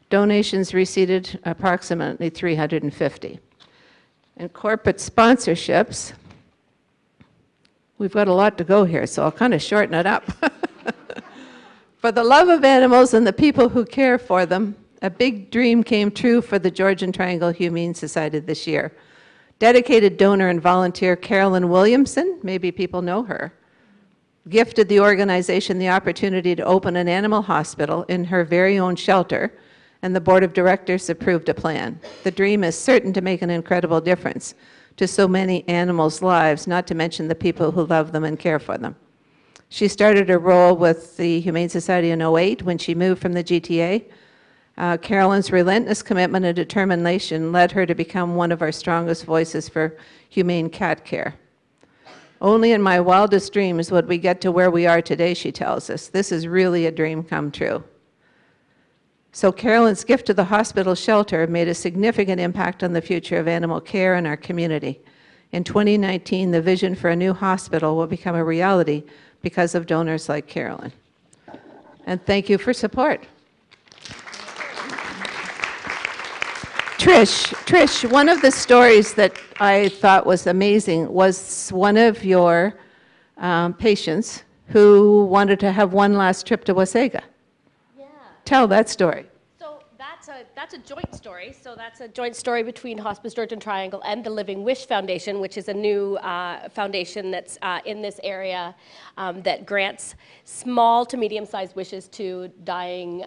Speaker 1: Donations received approximately $350. And corporate sponsorships, we've got a lot to go here, so I'll kind of shorten it up. For the love of animals and the people who care for them, a big dream came true for the Georgian Triangle Humane Society this year. Dedicated donor and volunteer Carolyn Williamson, maybe people know her, gifted the organization the opportunity to open an animal hospital in her very own shelter, and the board of directors approved a plan. The dream is certain to make an incredible difference to so many animals' lives, not to mention the people who love them and care for them. She started her role with the Humane Society in 2008 when she moved from the GTA. Carolyn's relentless commitment and determination led her to become one of our strongest voices for humane cat care. Only in my wildest dreams would we get to where we are today, she tells us. This is really a dream come true. So Carolyn's gift to the hospital shelter made a significant impact on the future of animal care in our community. In 2019, the vision for a new hospital will become a reality because of donors like Carolyn. And thank you for support. Trish, one of the stories that I thought was amazing was one of your patients who wanted to have one last trip to Wasaga.
Speaker 8: Yeah.
Speaker 1: Tell that story.
Speaker 8: So that's a joint story. So that's a joint story between Hospice Georgian Triangle and the Living Wish Foundation, which is a new foundation that's in this area that grants small to medium-sized wishes to dying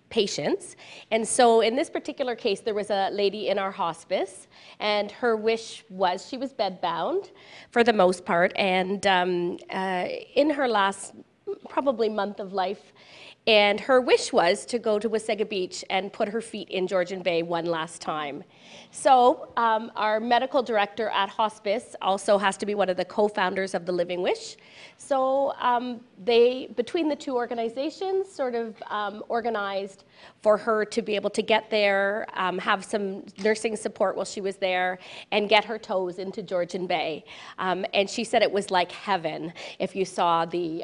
Speaker 8: patients. And so in this particular case, there was a lady in our hospice, and her wish was, she was bedbound for the most part, and in her last probably month of life, and her wish was to go to Wasaga Beach and put her feet in Georgian Bay one last time. So our medical director at hospice also has to be one of the co-founders of the Living Wish. So they, between the two organizations, sort of organized for her to be able to get there, have some nursing support while she was there, and get her toes into Georgian Bay. And she said it was like heaven if you saw the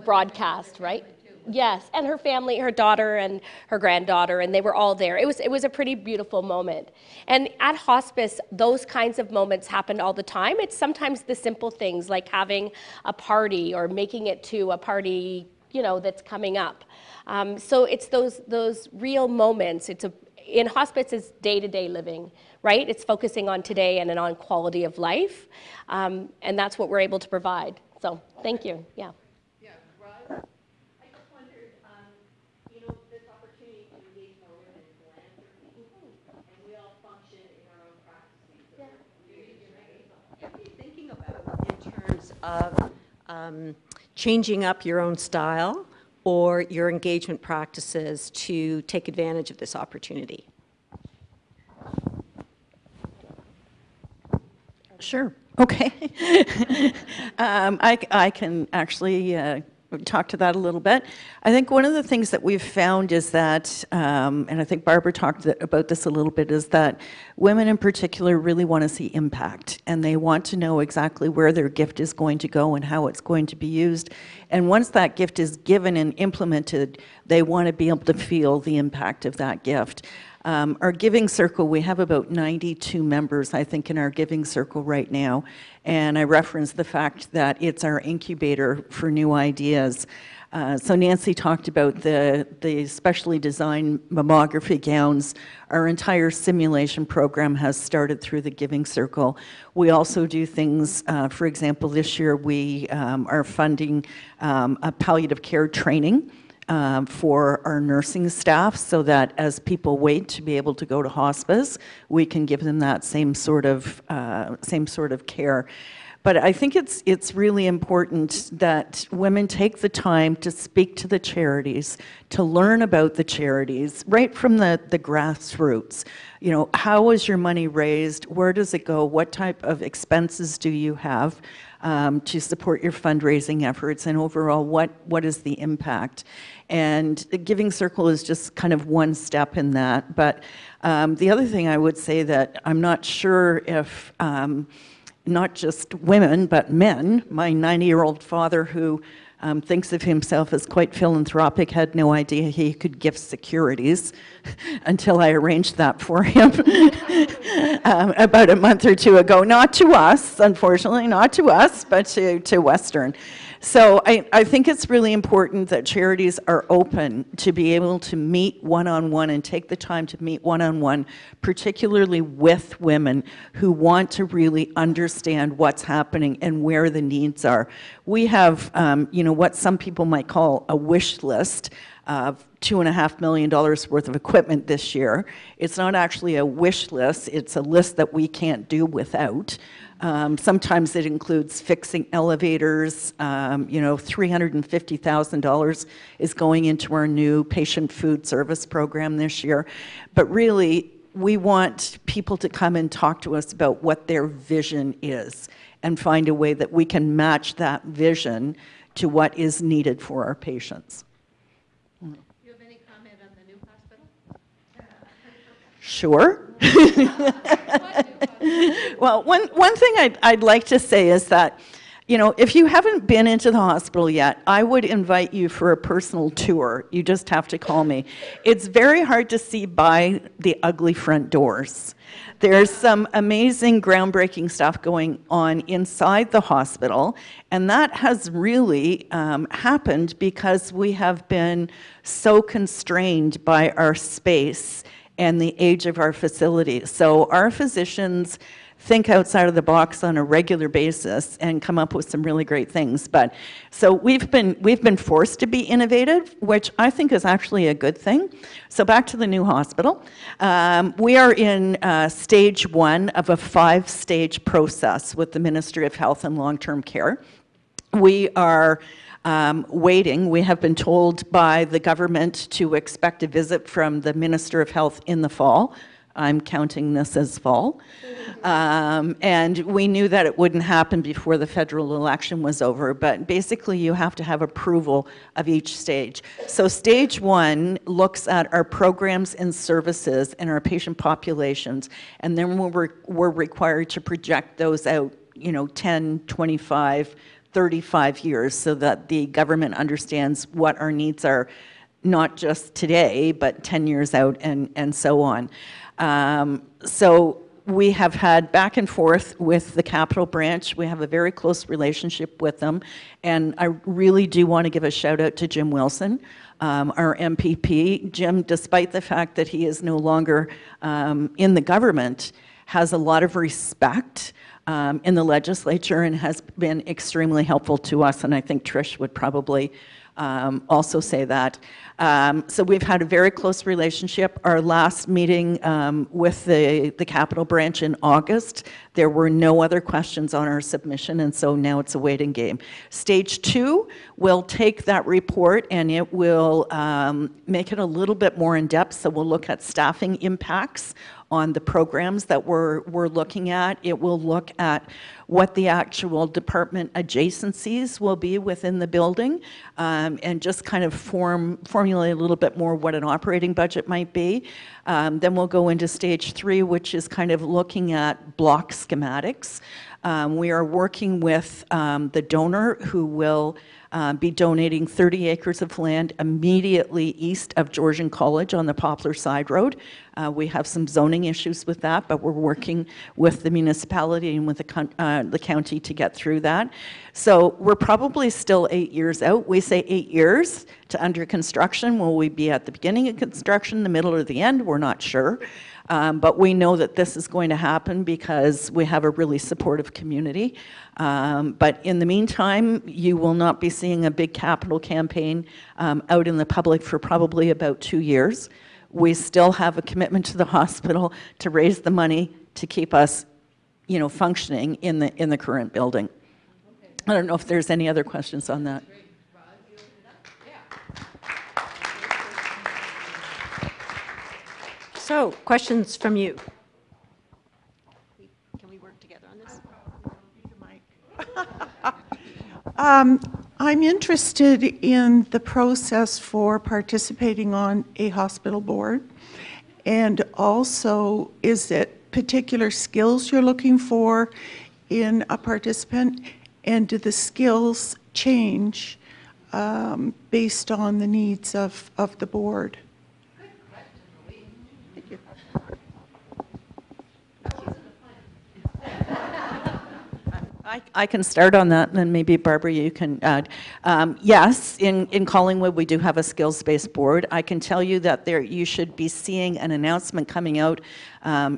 Speaker 8: broadcast, right? Yes, and her family, her daughter and her granddaughter, and they were all there. It was a pretty beautiful moment. And at hospice, those kinds of moments happen all the time. It's sometimes the simple things like having a party or making it to a party, you know, that's coming up. So it's those real moments. In hospice, it's day-to-day living, right? It's focusing on today and on quality of life, and that's what we're able to provide. So thank you. Yeah.
Speaker 6: Of changing up your own style or your engagement practices to take advantage of this opportunity?
Speaker 7: Sure. Okay. I can actually talk to that a little bit. I think one of the things that we've found is that, and I think Barbara talked about this a little bit, is that women in particular really want to see impact, and they want to know exactly where their gift is going to go and how it's going to be used. And once that gift is given and implemented, they want to be able to feel the impact of that gift. Our giving circle, we have about 92 members, I think, in our giving circle right now. And I referenced the fact that it's our incubator for new ideas. So Nancy talked about the specially designed mammography gowns. Our entire simulation program has started through the Giving Circle. We also do things, for example, this year we are funding a palliative care training for our nursing staff, so that as people wait to be able to go to hospice, we can give them that same sort of care. But I think it's really important that women take the time to speak to the charities, to learn about the charities right from the grassroots. You know, how is your money raised? Where does it go? What type of expenses do you have to support your fundraising efforts? And overall, what is the impact? And the Giving Circle is just kind of one step in that. But the other thing I would say that I'm not sure if not just women, but men. My 90-year-old father, who thinks of himself as quite philanthropic, had no idea he could gift securities until I arranged that for him about a month or two ago. Not to us, unfortunately, not to us, but to Western. So I think it's really important that charities are open to be able to meet one-on-one and take the time to meet one-on-one, particularly with women who want to really understand what's happening and where the needs are. We have, you know, what some people might call a wish list of $2.5 million worth of equipment this year. It's not actually a wish list, it's a list that we can't do without. Sometimes it includes fixing elevators. $350,000 is going into our new patient food service program this year. But really, we want people to come and talk to us about what their vision is and find a way that we can match that vision to what is needed for our patients.
Speaker 1: Do you have any comment on the new hospital?
Speaker 7: Sure. Well, one thing I'd like to say is that, if you haven't been into the hospital yet, I would invite you for a personal tour. You just have to call me. It's very hard to see by the ugly front doors. There's some amazing groundbreaking stuff going on inside the hospital, and that has really happened because we have been so constrained by our space and the age of our facilities. So our physicians think outside of the box on a regular basis and come up with some really great things. But so we've been forced to be innovative, which I think is actually a good thing. So back to the new hospital. We are in stage 1 of a 5-stage process with the Ministry of Health and Long-Term Care. We are waiting. We have been told by the government to expect a visit from the Minister of Health in the fall. I'm counting this as fall. And we knew that it wouldn't happen before the federal election was over, but basically you have to have approval of each stage. So stage 1 looks at our programs and services and our patient populations, and then we're required to project those out, 10, 25, 35 years so that the government understands what our needs are, not just today, but 10 years out and so on. So we have had back and forth with the Capital Branch. We have a very close relationship with them. And I really do want to give a shout out to Jim Wilson, our MPP. Jim, despite the fact that he is no longer in the government, has a lot of respect in the legislature and has been extremely helpful to us. And I think Trish would probably also say that. So we've had a very close relationship. Our last meeting with the Capital Branch in August, there were no other questions on our submission, and so now it's a waiting game. Stage 2 will take that report and it will make it a little bit more in depth, so we'll look at staffing impacts on the programs that we're looking at. It will look at what the actual department adjacencies will be within the building, and just kind of formulate a little bit more what an operating budget might be. Then we'll go into stage 3, which is kind of looking at block schematics. We are working with the donor who will be donating 30 acres of land immediately east of Georgian College on the Poplar Side Road. We have some zoning issues with that, but we're working with the municipality and with the county to get through that. So we're probably still 8 years out. We say 8 years to under construction. Will we be at the beginning of construction, the middle, or the end? We're not sure. But we know that this is going to happen because we have a really supportive community. But in the meantime, you will not be seeing a big capital campaign out in the public for probably about 2 years. We still have a commitment to the hospital to raise the money to keep us, functioning in the current building. I don't know if there's any other questions on that.
Speaker 6: So, questions from you? Can we work together on this?
Speaker 11: I'm interested in the process for participating on a hospital board, and also, is it particular skills you're looking for in a participant, and do the skills change based on the needs of the board?
Speaker 7: I can start on that, and then maybe Barbara, you can add. Yes, in Collingwood, we do have a skills-based board. I can tell you that you should be seeing an announcement coming out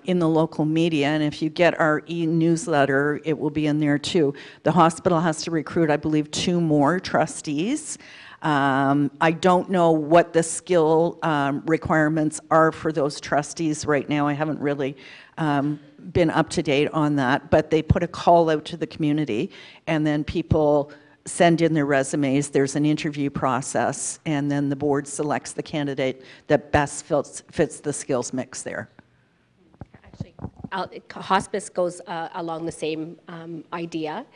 Speaker 7: in the local media, and if you get our e-newsletter, it will be in there too. The hospital has to recruit, I believe, 2 more trustees. I don't know what the skill requirements are for those trustees right now. I haven't really been up to date on that, but they put a call out to the community, and then people send in their resumes. There's an interview process, and then the board selects the candidate that best fits the skills mix there.
Speaker 8: Actually, hospice goes along the same idea.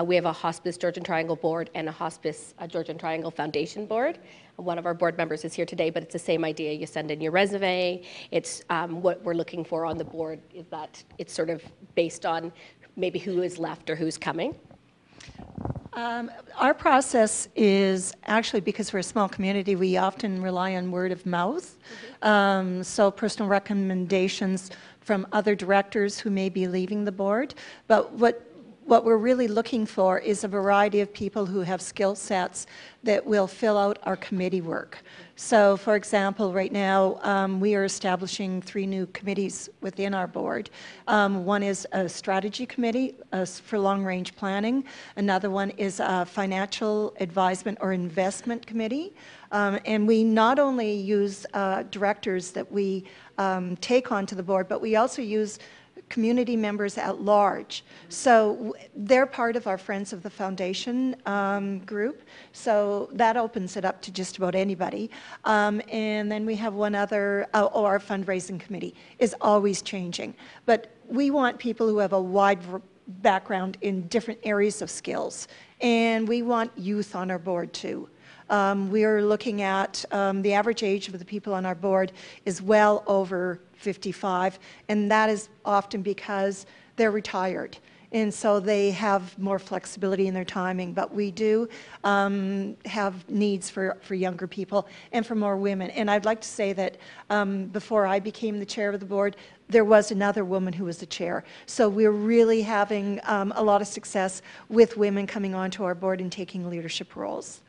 Speaker 8: We have a Hospice Georgian Triangle board and a Hospice Georgian Triangle Foundation board. One of our board members is here today, but it's the same idea. You send in your resume. It's what we're looking for on the board is that it's sort of based on maybe who is left or who's coming.
Speaker 9: Our process is actually, because we're a small community, we often rely on word of mouth. So personal recommendations from other directors who may be leaving the board. But what we're really looking for is a variety of people who have skill sets that will fill out our committee work. So, for example, right now we are establishing 3 new committees within our board. One is a strategy committee for long-range planning. Another one is a financial advisement or investment committee. And we not only use directors that we take onto the board, but we also use community members at large. So they're part of our Friends of the Foundation group. So that opens it up to just about anybody. And then we have one other, our fundraising committee is always changing. But we want people who have a wide background in different areas of skills. And we want youth on our board too. We are looking at the average age of the people on our board is well over 55, and that is often because they're retired. And so they have more flexibility in their timing. But we do have needs for younger people and for more women. And I'd like to say that before I became the chair of the board, there was another woman who was the chair. So we're really having a lot of success with women coming onto our board and taking leadership roles.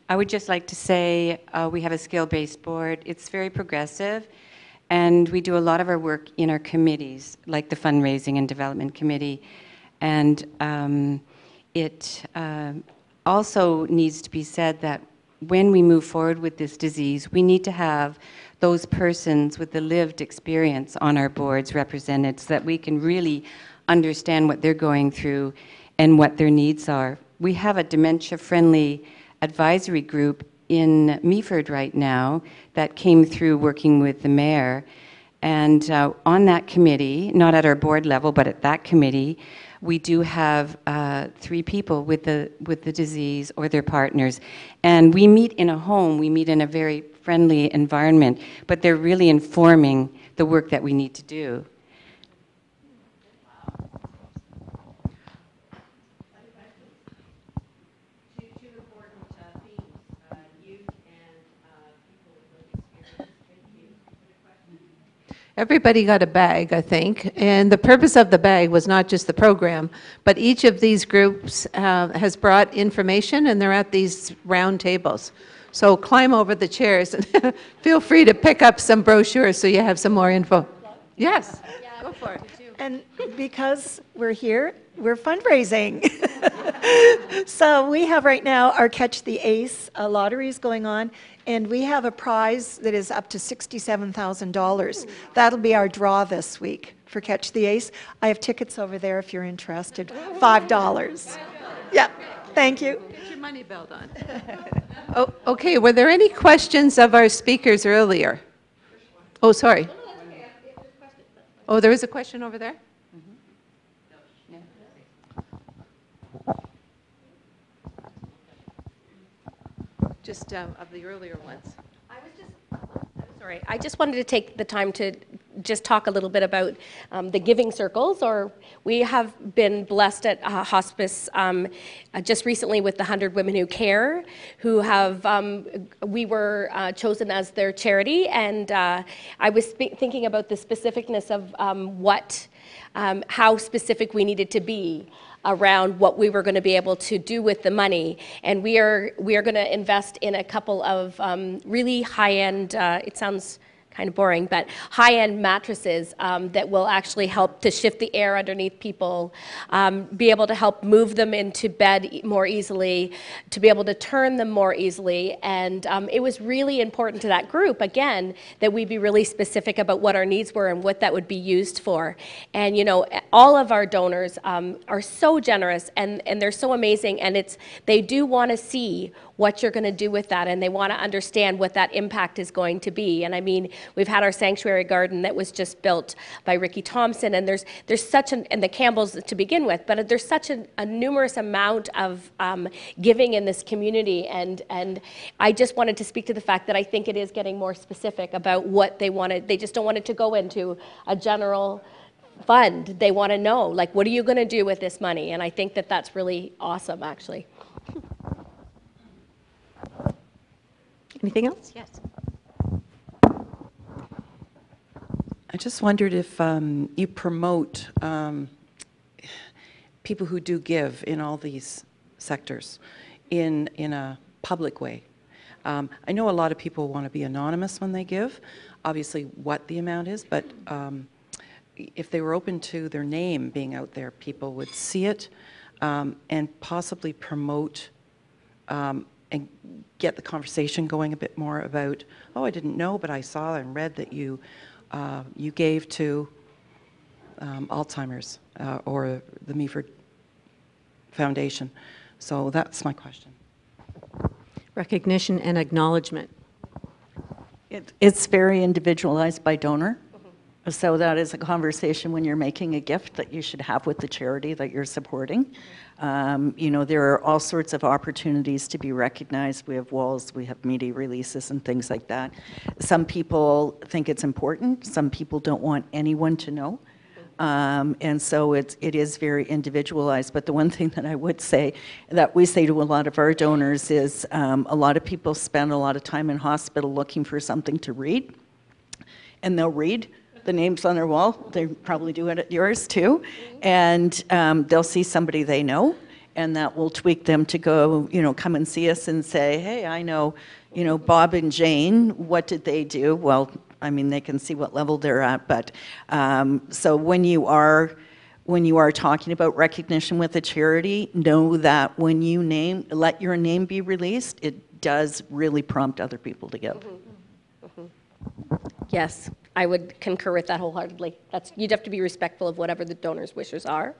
Speaker 10: I would just like to say we have a skill-based board. It's very progressive, and we do a lot of our work in our committees, like the Fundraising and Development Committee. And it also needs to be said that when we move forward with this disease, we need to have those persons with the lived experience on our boards represented so that we can really understand what they're going through and what their needs are. We have a dementia-friendly advisory group in Meaford right now that came through working with the mayor. And on that committee, not at our board level, but at that committee, we do have 3 people with the disease or their partners. And we meet in a home, we meet in a very friendly environment, but they're really informing the work that we need to do.
Speaker 1: Everybody got a bag, I think, and the purpose of the bag was not just the program, but each of these groups has brought information, and they're at these round tables. So climb over the chairs and feel free to pick up some brochures so you have some more info. Yes, go for it.
Speaker 9: And because we're here, we're fundraising. So we have right now our Catch the Ace lotteries going on, and we have a prize that is up to $67,000. That'll be our draw this week for Catch the Ace. I have tickets over there if you're interested. $5. Yeah, thank you.
Speaker 1: Get your money belt on. Oh, okay, were there any questions of our speakers earlier? Oh, sorry. Oh, there is a question over there? Just of the earlier ones.
Speaker 8: Sorry, I just wanted to take the time to just talk a little bit about the giving circles. Or we have been blessed at hospice just recently with the 100 Women Who Care, who have, we were chosen as their charity, and I was thinking about the specificness of how specific we needed to be around what we were going to be able to do with the money. And we are going to invest in a couple of really high-end, it sounds kind of boring, but high-end mattresses that will actually help to shift the air underneath people, be able to help move them into bed more easily, to be able to turn them more easily. And it was really important to that group, again, that we be really specific about what our needs were and what that would be used for. And, you know, all of our donors are so generous, and they're so amazing, and they do want to see what you're going to do with that, and they want to understand what that impact is going to be. And I mean, we've had our sanctuary garden that was just built by Ricky Thompson, and there's such an, and the Campbells to begin with, but there's such a numerous amount of giving in this community, and I just wanted to speak to the fact that I think it is getting more specific about what they wanted. They just don't want it to go into a general fund. They want to know, like, what are you going to do with this money? And I think that that's really awesome, actually.
Speaker 6: Anything else?
Speaker 8: Yes.
Speaker 12: I just wondered if you promote people who do give in all these sectors in a public way. I know a lot of people want to be anonymous when they give, obviously what the amount is, but if they were open to their name being out there, people would see it and possibly promote and get the conversation going a bit more about, oh, I didn't know, but I saw and read that you gave to Alzheimer's or the Meaford Foundation. So that's my question.
Speaker 6: Recognition and acknowledgement.
Speaker 7: It's very individualized by donor. So that is a conversation when you're making a gift that you should have with the charity that you're supporting. You know, there are all sorts of opportunities to be recognized. We have walls, we have media releases and things like that. Some people think it's important. Some people don't want anyone to know. And so it is very individualized. But the one thing that I would say that we say to a lot of our donors is a lot of people spend a lot of time in hospital looking for something to read, and they'll read the names on their wall. They probably do it at yours too. And they'll see somebody they know, and that will tweak them to go, you know, come and see us and say, hey, I know, you know, Bob and Jane, what did they do? Well, I mean, they can see what level they're at, but so when you are talking about recognition with a charity, know that when you let your name be released, it does really prompt other people to give.
Speaker 8: Yes, I would concur with that wholeheartedly. You'd have to be respectful of whatever the donor's wishes are,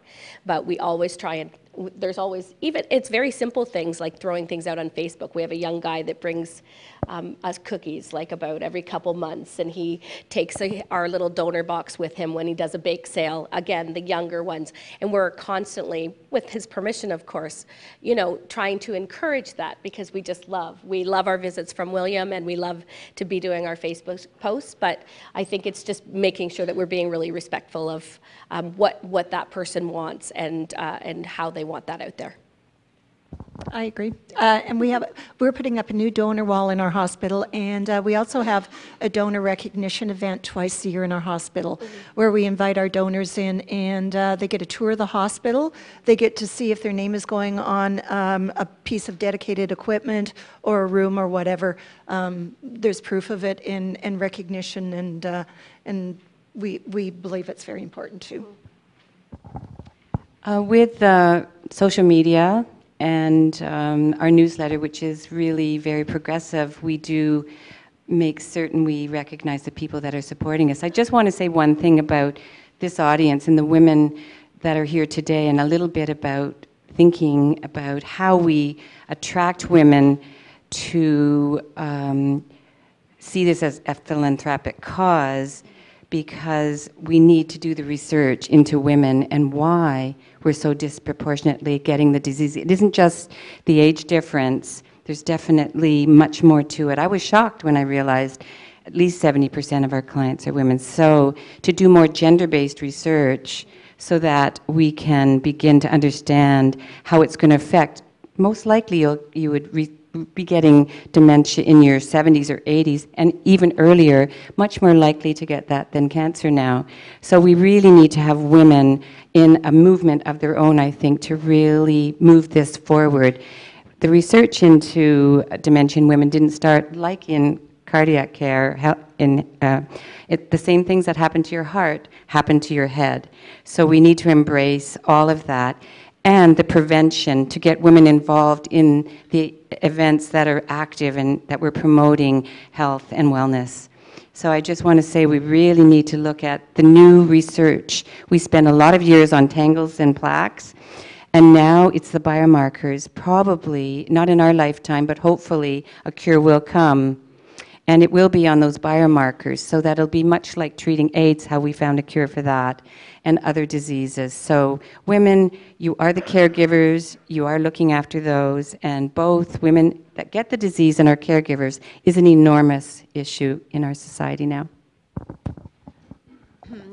Speaker 8: but we always try and, there's always, even, it's very simple things like throwing things out on Facebook. We have a young guy that brings us cookies like about every couple months, and he takes our little donor box with him when he does a bake sale, again, the younger ones, and we're constantly, with his permission of course, you know, trying to encourage that, because we love our visits from William, and we love to be doing our Facebook posts, but I think it's just making sure that we're being really respectful of what that person wants and how they want that out there.
Speaker 9: I agree. And we're putting up a new donor wall in our hospital, and we also have a donor recognition event twice a year in our hospital, where we invite our donors in, and they get a tour of the hospital. They get to see if their name is going on a piece of dedicated equipment or a room or whatever. There's proof of it in recognition, and we believe it's very important too.
Speaker 10: With social media and our newsletter, which is really very progressive, we do make certain we recognize the people that are supporting us. I just want to say one thing about this audience and the women that are here today, and a little bit about thinking about how we attract women to see this as a philanthropic cause, because we need to do the research into women and why we're so disproportionately getting the disease. It isn't just the age difference. There's definitely much more to it. I was shocked when I realized at least 70% of our clients are women. So to do more gender-based research so that we can begin to understand how it's going to affect, most likely you would be getting dementia in your 70s or 80s, and even earlier, much more likely to get that than cancer now. So we really need to have women in a movement of their own, I think, to really move this forward. The research into dementia in women didn't start like in cardiac care, the same things that happen to your heart happen to your head. So we need to embrace all of that and the prevention to get women involved in the events that are active and that we're promoting health and wellness. So I just want to say we really need to look at the new research. We spent a lot of years on tangles and plaques, and now it's the biomarkers. Probably, not in our lifetime, but hopefully a cure will come. And it will be on those biomarkers, so that it'll be much like treating AIDS, how we found a cure for that, and other diseases. So women, you are the caregivers, you are looking after those, and both women that get the disease and our caregivers is an enormous issue in our society now.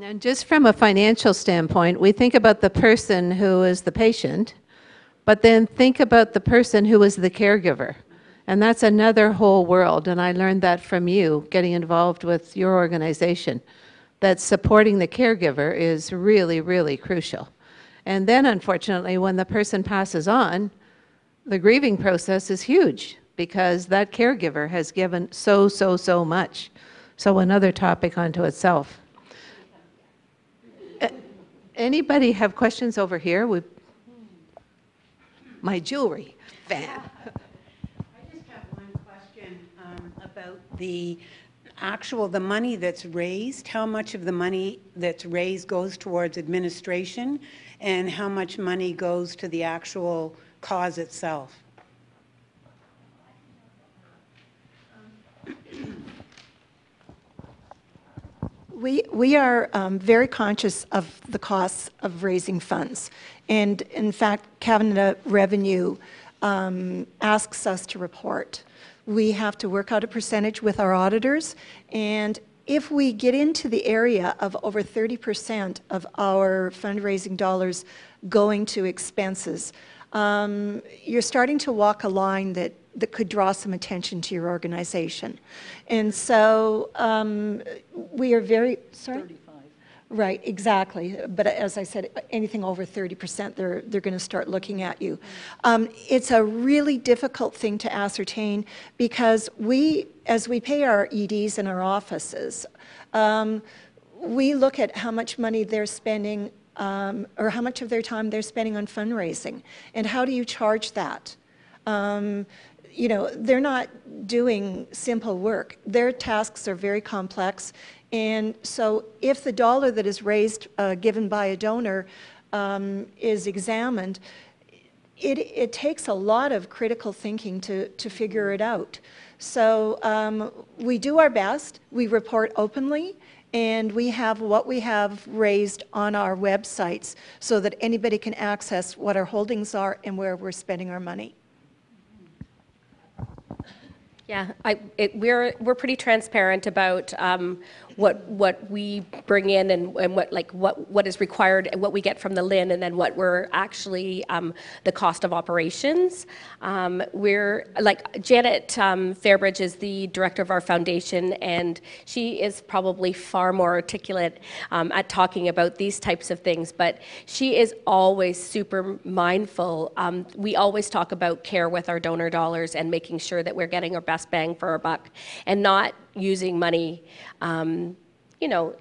Speaker 1: And just from a financial standpoint, we think about the person who is the patient, but then think about the person who is the caregiver. And that's another whole world, and I learned that from you, getting involved with your organization, that supporting the caregiver is really, really crucial. And then, unfortunately, when the person passes on, the grieving process is huge, because that caregiver has given so much. So another topic unto itself. Anybody have questions over here? My jewelry fan.
Speaker 13: About the money that's raised, how much of the money that's raised goes towards administration, and how much money goes to the actual cause itself?
Speaker 9: We are very conscious of the costs of raising funds. And in fact, Canada Revenue asks us to report. We have to work out a percentage with our auditors, and if we get into the area of over 30% of our fundraising dollars going to expenses, you're starting to walk a line that could draw some attention to your organization. And so we are very, sorry? 35. Right, exactly. But as I said, anything over 30%, they're going to start looking at you. It's a really difficult thing to ascertain, because as we pay our EDs in our offices, we look at how much money they're spending, or how much of their time they're spending on fundraising, and how do you charge that? You know, they're not doing simple work. Their tasks are very complex. And so if the dollar that is raised, given by a donor, is examined, it takes a lot of critical thinking to figure it out. So we do our best. We report openly, and we have what we have raised on our websites so that anybody can access what our holdings are and where we're spending our money.
Speaker 8: Yeah, we're pretty transparent about what we bring in and what is required and what we get from the LIN, and then what we're actually the cost of operations. We're like Janet Fairbridge is the director of our foundation, and she is probably far more articulate at talking about these types of things, but she is always super mindful. We always talk about care with our donor dollars and making sure that we're getting our best bang for our buck and not using money you know,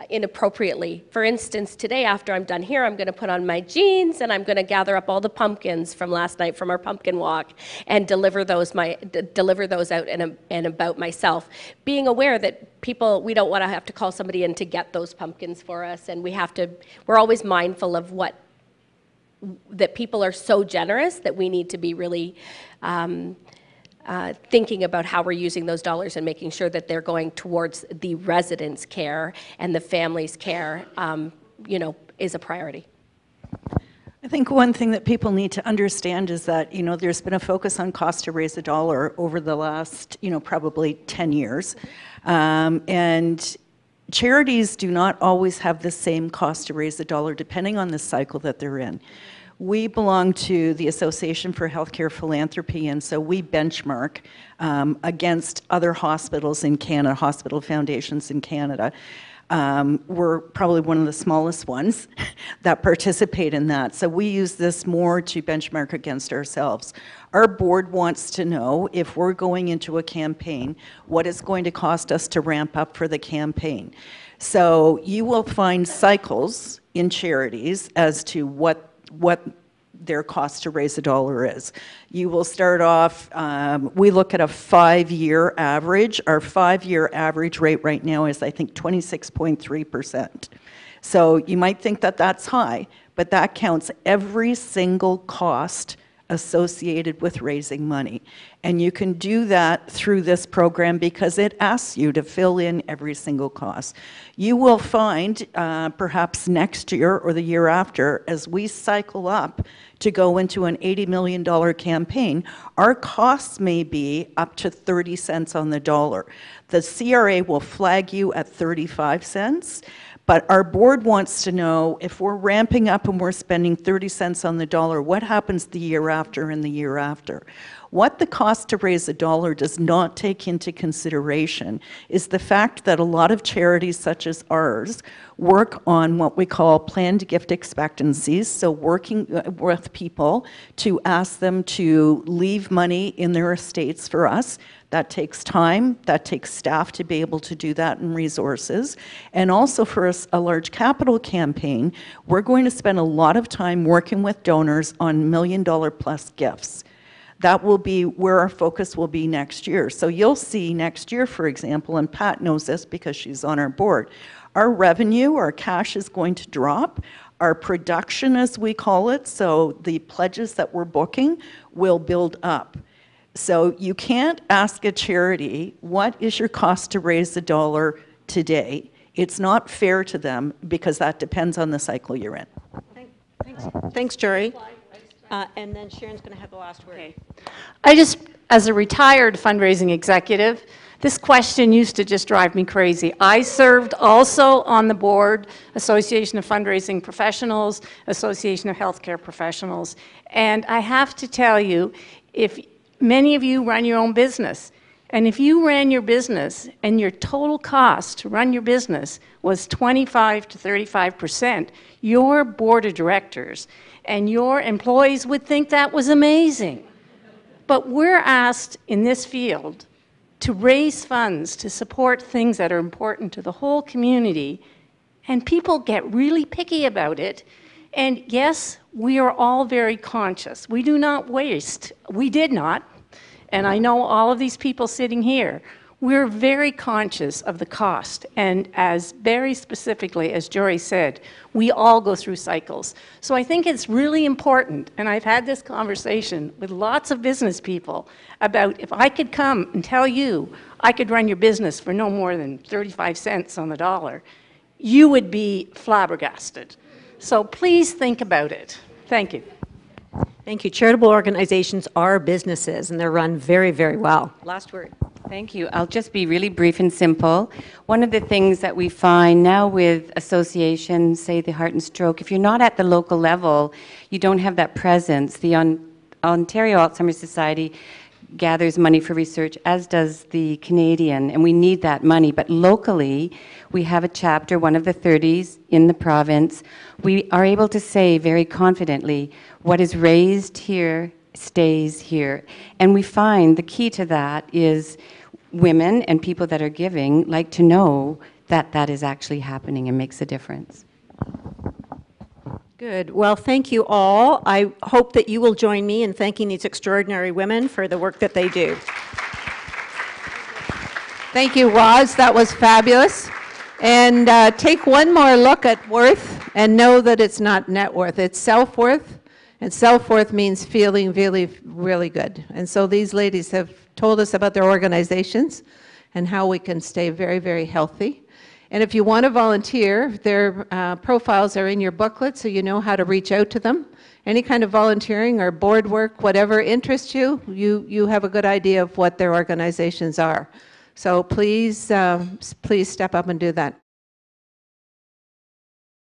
Speaker 8: inappropriately. For instance, today after I'm done here, I'm going to put on my jeans and I'm going to gather up all the pumpkins from last night from our pumpkin walk and deliver those out and about myself, being aware that people, we don't want to have to call somebody in to get those pumpkins for us, and we're always mindful of that people are so generous that we need to be really thinking about how we're using those dollars and making sure that they're going towards the residents' care and the family's care, you know, is a priority.
Speaker 7: I think one thing that people need to understand is that, you know, there's been a focus on cost to raise a dollar over the last, you know, probably 10 years. And charities do not always have the same cost to raise a dollar depending on the cycle that they're in. We belong to the Association for Healthcare Philanthropy, and so we benchmark against other hospitals in Canada, hospital foundations in Canada. We're probably one of the smallest ones that participate in that. So we use this more to benchmark against ourselves. Our board wants to know if we're going into a campaign, what it's going to cost us to ramp up for the campaign. So you will find cycles in charities as to what their cost to raise a dollar is. You will start off, we look at a 5-year average. Our 5-year average rate right now is, I think, 26.3%. So you might think that that's high, but that counts every single cost associated with raising money. And you can do that through this program because it asks you to fill in every single cost. You will find, perhaps next year or the year after, as we cycle up to go into an $80 million campaign, our costs may be up to 30 cents on the dollar. The CRA will flag you at 35 cents. But our board wants to know if we're ramping up and we're spending 30 cents on the dollar, what happens the year after and the year after? What the cost to raise a dollar does not take into consideration is the fact that a lot of charities such as ours work on what we call planned gift expectancies, so working with people to ask them to leave money in their estates for us. That takes time, that takes staff to be able to do that and resources. And also for a large capital campaign, we're going to spend a lot of time working with donors on $1 million plus gifts. That will be where our focus will be next year. So you'll see next year, for example, and Pat knows this because she's on our board, our revenue, our cash is going to drop. Our production, as we call it, so the pledges that we're booking, will build up. So you can't ask a charity, what is your cost to raise a dollar today? It's not fair to them because that depends on the cycle you're in.
Speaker 6: Thanks, Jory. And then Sharon's going to have the last word.
Speaker 4: Okay. I just, as a retired fundraising executive, this question used to just drive me crazy. I served also on the board, Association of Fundraising Professionals, Association of Healthcare Professionals, and I have to tell you, if many of you run your own business, and if you ran your business and your total cost to run your business was 25 to 35%, your board of directors and your employees would think that was amazing. But we're asked in this field to raise funds to support things that are important to the whole community, and people get really picky about it. And yes, we are all very conscious. We do not waste. We did not. And I know all of these people sitting here, we're very conscious of the cost. And as very specifically, as Jory said, we all go through cycles. So I think it's really important, and I've had this conversation with lots of business people about if I could come and tell you I could run your business for no more than 35 cents on the dollar, you would be flabbergasted. So please think about it. Thank you.
Speaker 6: Thank you. Charitable organizations are businesses, and they're run very, very well. Last word.
Speaker 10: Thank you. I'll just be really brief and simple. One of the things that we find now with associations, say the Heart and Stroke, if you're not at the local level, you don't have that presence. The Ontario Alzheimer's Society gathers money for research, as does the Canadian, and we need that money. But locally, we have a chapter, one of the 30s in the province. We are able to say very confidently, what is raised here stays here. And we find the key to that is women and people that are giving like to know that that is actually happening and makes a difference.
Speaker 6: Good. Well, thank you all. I hope that you will join me in thanking these extraordinary women for the work that they do.
Speaker 1: Thank you, Roz. That was fabulous. And take one more look at worth and know that it's not net worth, it's self-worth. And self-worth means feeling really, really good. And so these ladies have told us about their organizations and how we can stay very, very healthy. And if you want to volunteer, their profiles are in your booklet, so you know how to reach out to them. Any kind of volunteering or board work, whatever interests you, you have a good idea of what their organizations are. So please, please step up and do that.